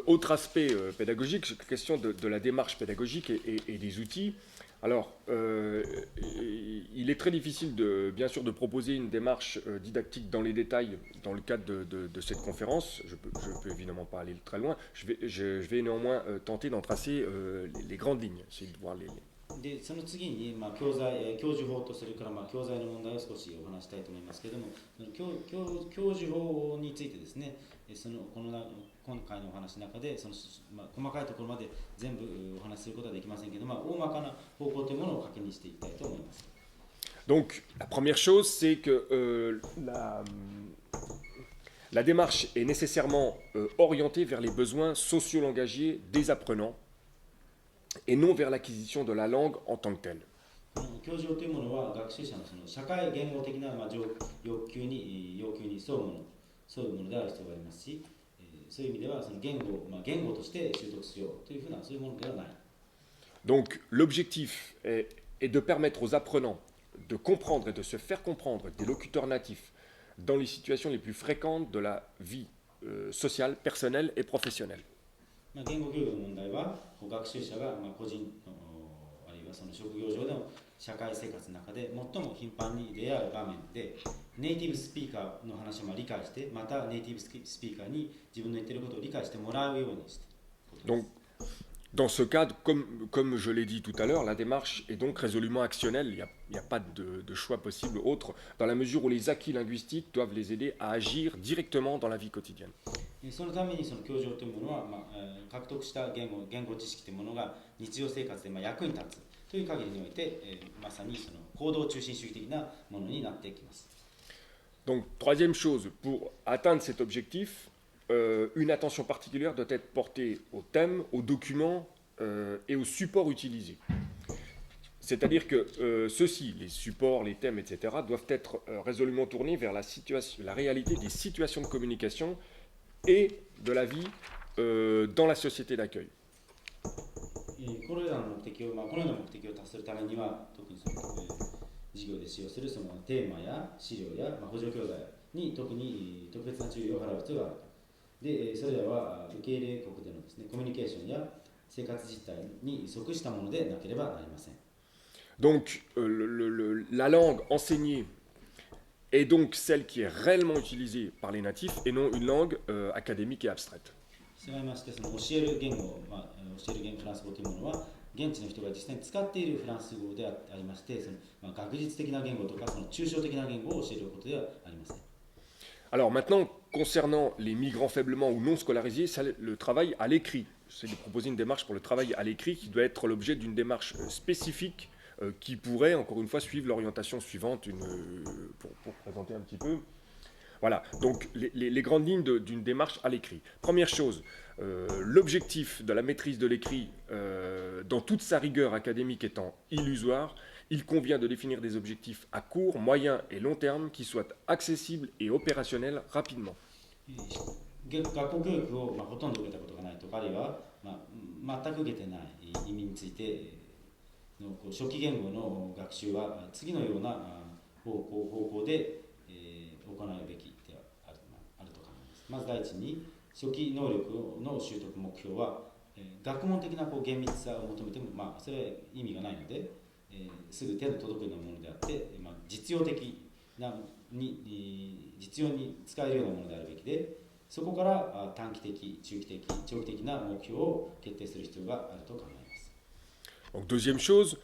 [SPEAKER 2] autre aspect pédagogique, c'est la question de la démarche pédagogique et des outils. Alors, il est très difficile, bien sûr, de proposer une démarche didactique dans les détails dans le cadre de cette conférence. Je peux évidemment pas aller très loin. Je vais néanmoins tenter d'en tracer les grandes lignes, essayer de voir les
[SPEAKER 1] でその次に、教授法とそれから教材の問題を少しお話したいと思いますけれども、教授法についてですね、今回のお話の中で細かいところまで全部お話しすることはできませんけど、大まかな方向というものを確認していきたいと思います。
[SPEAKER 2] Donc, la première chose, c'est que la démarche est nécessairement orientée vers les besoins socio-langagiers des apprenants et non vers l'acquisition de la langue en tant que telle.
[SPEAKER 1] 教授というものは学習者の社会言語的な要求に沿うものである必要がありますし、そういう意味では言語として習得しようというふうなそういうものではない。
[SPEAKER 2] Donc l'objectif est de permettre aux apprenants de comprendre et de se faire comprendre des locuteurs natifs dans les situations les plus fréquentes de la vie sociale, personnelle et professionnelle.
[SPEAKER 1] 言語教育の問題は学習者が個人あるいはその職業上での社会生活の中で最も頻繁に出会う場面でネイティブスピーカーの話も理解してまたネイティブスピーカーに自分の言っていることを理解してもらうようにして。
[SPEAKER 2] Donc, dans ce cadre, comme je l'ai dit tout à l'heure, la démarche est donc résolument actionnelle. Il n'y a pas de choix possible autre, dans la mesure où les acquis linguistiques doivent les aider à agir directement dans la vie quotidienne.
[SPEAKER 1] そのために教授というものは、獲得した言語知識というものが日常生活で役に立つという限りにおいて、まさに行動中心主義的なものになっていきます。
[SPEAKER 2] Donc, troisième chose, pour atteindre cet objectif, une attention particulière doit être portée aux thèmes, aux documents et aux supports utilisés. C'est-à-dire que ceux-ci, les supports, les thèmes, etc., doivent être résolument tournés vers la réalité des situations de communication et de la vie dans la société d'accueil.
[SPEAKER 1] このような目的を達するためには、特に授業で使用するテーマや資料や補助教材に特別な注意を払う必要があると。で、それらは受け入れ国でのですね、コミュニケーションや生活実態に即したものでなければなりません。
[SPEAKER 2] Donc, la langue enseignée est donc celle qui est réellement utilisée par les natifs et non une langue académique et abstraite.
[SPEAKER 1] 従いまして、教える言語フランス語というものは、現地の人が実際に使っているフランス語でありまして、学術的な言語とか抽象的な言語を教えることではありません。
[SPEAKER 2] Alors maintenant, concernant les migrants faiblement ou non scolarisés, le travail à l'écrit. J'essaie de proposer une démarche pour le travail à l'écrit qui doit être l'objet d'une démarche spécifique qui pourrait, encore une fois, suivre l'orientation suivante pour présenter un petit peu. Voilà, donc les grandes lignes d'une démarche à l'écrit. Première chose, l'objectif de la maîtrise de l'écrit, dans toute sa rigueur académique étant illusoire, il convient de définir des objectifs à court, moyen et long terme qui soient accessibles et opérationnels rapidement.
[SPEAKER 1] 学校教育をほとんど受けたことがないとか、あるいは全く受けてない意味についての初期言語の学習は次のような方向で行うべきであると考えます。まず第一に初期能力の習得目標は学問的な厳密さを求めても、それは意味がないので、すぐ手の届くようなものであって、実用的な実用に使えるようなものであるべきで、そこから短期的、中期的、長期的な目標を決定する必要があると考えます。
[SPEAKER 2] Donc deuxième chose,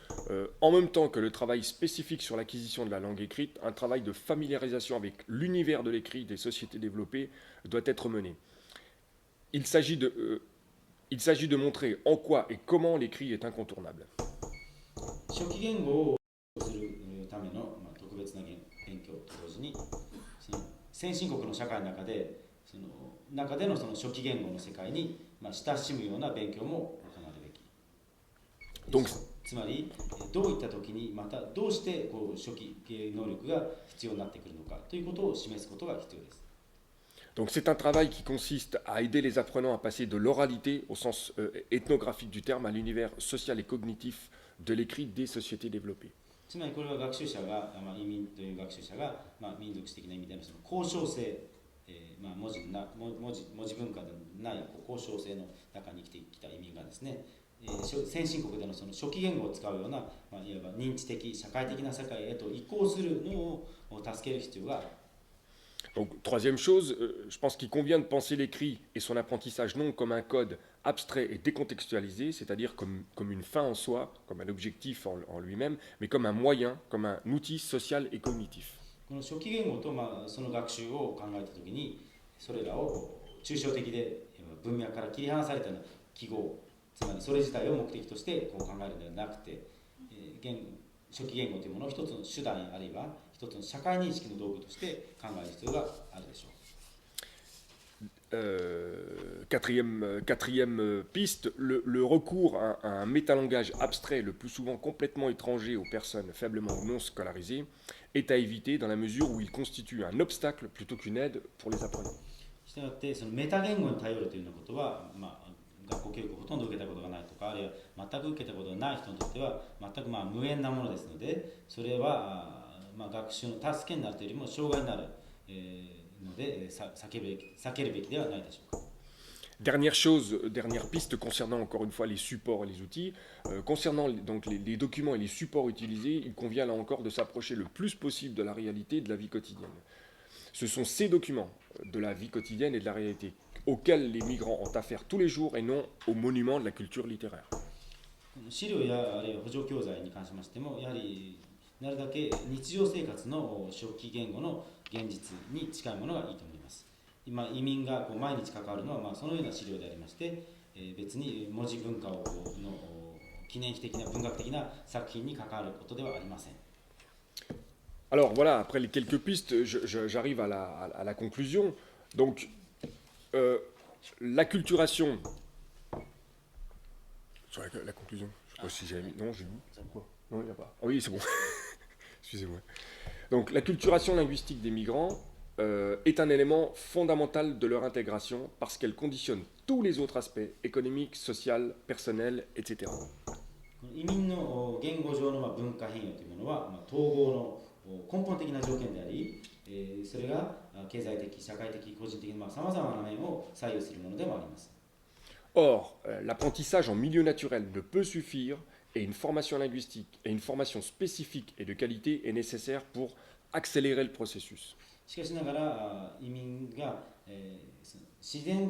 [SPEAKER 2] en même temps que le travail spécifique sur l'acquisition de la langue écrite, un travail de familiarisation avec l'univers de l'écrit des sociétés développées doit être mené. Il s'agit de montrer en quoi et comment l'écrit est incontournable.
[SPEAKER 1] 初期言語をするための、特別な勉強と同時に、その先進国の社会の中でその初期言語の世界に、親しむような勉強も行われるべき。つまりどういった時にまたどうして初期能力が必要になってくるのかということを示すことが必要です。
[SPEAKER 2] Donc c'est un travail qui consiste à aider les apprenants à passer de l'oralité au sens ethnographique du terme à l'univers social et cognitif de l'écrit des sociétés développées.
[SPEAKER 1] つまりこれは学習者が、移民という学習者が、民族史的な意味でのその交渉性、文字文化でない交渉性の中に生きてきた移民がですね、先進国でのその初期言語を使うような、いわば認知的社会的な世界へと移行するのを助ける必要がある。
[SPEAKER 2] Donc, troisième chose, je pense qu'il convient de penser l'écrit et son apprentissage non comme un code abstrait et décontextualisé, c'est-à-dire comme une fin en soi, comme un objectif en lui-même, mais comme un moyen, comme un outil social et cognitif.
[SPEAKER 1] この初期言語と、その学習を考えたときに、それらを抽象的で文脈から切り離されたような記号、つまりそれ自体を目的として考えるのではなくて、初期言語というものを一つの手段あるいは一つの社会認識の道具として考える必要があるでしょう。
[SPEAKER 2] Quatrième piste, le recours à un métalangage abstrait, le plus souvent complètement étranger aux personnes faiblement ou non scolarisées, est à éviter dans la mesure où il constitue un obstacle plutôt qu'une aide pour les apprenants.
[SPEAKER 1] したがってそのメタ言語に頼るというようなことは、学校教育をほとんど受けたことがないとか、あるいは全く受けたことがない人にとっては全く無縁なものですので、それは学習の助けになるというよりも障害になるので避けるべきではないでしょうか。
[SPEAKER 2] Dernière piste concernant encore une fois les supports et les outils. Concernant donc les documents et les supports utilisés, il convient là encore de s'approcher le plus possible de la réalité et de la vie quotidienne. Ce sont ces documents de la vie quotidienne et de la réalité auxquels les migrants ont affaire tous les jours et non aux monuments de la culture littéraire.
[SPEAKER 1] 資料やあるいは補助教材に関しましても、やはりなるだけ日常生活の初期言語の現実に近いものがいいと思います。今移民が毎日関わるのはそのような資料でありまして、別に文字文化の記念碑的な文学的な作品に関わることではありません。
[SPEAKER 2] Alors voilà, après les quelques pistes, j'arrive à la conclusion. Donc, l'acculturation. Sur la conclusion, je ne sais pas si j'ai mis. Non, j'ai mis. Quoi? Non, il n'y a pas. Ah oui, c'est bon. Excusez-moi. Donc, l'acculturation linguistique des migrants est un élément fondamental de leur intégration parce qu'elle conditionne tous les autres aspects économiques, social, personnels, etc.
[SPEAKER 1] 移民の言語上の文化変容というものは統合の根本的な条件であり、それが経済的、社会的、個人的なさまざまな面を左右するものでもあります。
[SPEAKER 2] Or, l'apprentissage en milieu naturel ne peut suffire et une formation linguistique et une formation spécifique et de qualité est nécessaire pour accélérer le processus.
[SPEAKER 1] しかしながら移民が、自然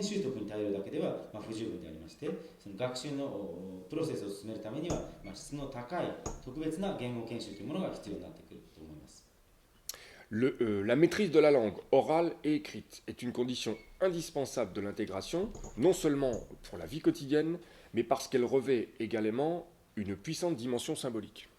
[SPEAKER 1] 習得に頼るだけでは不十分でありまして、その学習のプロセスを進めるためには質の高い特別な言語研修というものが必要になってくると思います。
[SPEAKER 2] La maîtrise de la langue orale et écrite est une condition indispensable de l'intégration, non seulement pour la vie quotidienne, mais parce qu'elle revêt également une puissante dimension symbolique.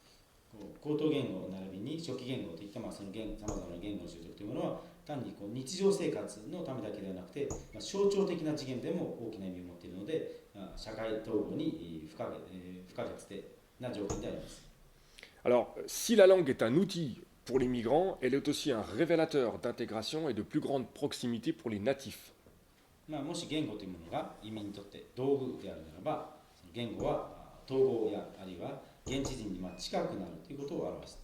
[SPEAKER 1] 口頭言語並びに初期言語といったそのさまざまな言語の習得というものは単に日常生活のためだけではなくて、象徴的な次元でも大きな意味を持っているので、社会統合に不可欠な条件であります。
[SPEAKER 2] Alors, si la langue est un outil pour les migrants, elle est aussi un révélateur d'intégration et de plus grande proximité pour les natifs.
[SPEAKER 1] もし言語というものが移民にとって道具であるならば、その言語は統合やあるいは現地人に近くなるということを表す。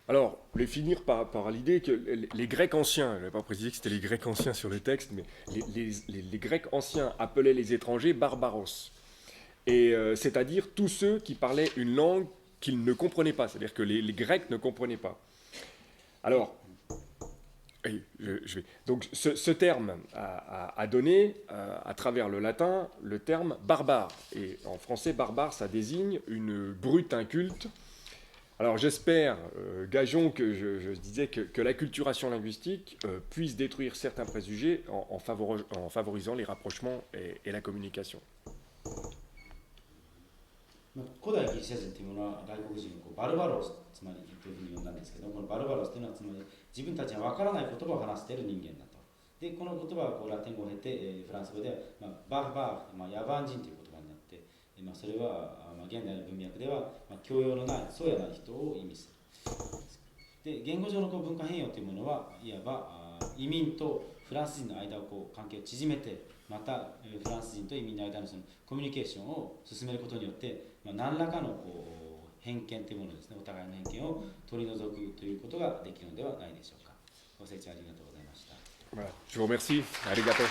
[SPEAKER 2] Alors, les finir par l'idée que les Grecs anciens, je n'avais pas précisé que c'était les Grecs anciens sur le texte, mais les Grecs anciens appelaient les étrangers barbaros. Et c'est-à-dire tous ceux qui parlaient une langue qu'ils ne comprenaient pas, c'est-à-dire que les Grecs ne comprenaient pas. Alors, donc ce terme a donné, à travers le latin, le terme barbare. Et en français, barbare, ça désigne une brute inculte. Alors j'espère, gageons que je disais que l'acculturation linguistique puisse détruire certains préjugés en favorisant les rapprochements et la communication.
[SPEAKER 1] 古代ギリシャ人というものは外国人をバルバロスつまりというふうに呼んだんですけど、このバルバロスというのはつまり自分たちが分からない言葉を話している人間だと。でこの言葉はラテン語を経て、フランス語では、バーバー、野蛮人という言葉になって、それは、現代の文脈では、教養のないそうやない人を意味する。で言語上の文化変容というものはいわば移民とフランス人の間を関係を縮めて、またフランス人と移民の間のそのコミュニケーションを進めることによって、何らかの偏見というものですね、お互いの偏見を取り除くということができるのではないでしょうか。ご清聴ありがとうございました。
[SPEAKER 2] Voilà. Je vous remercie. Arigato.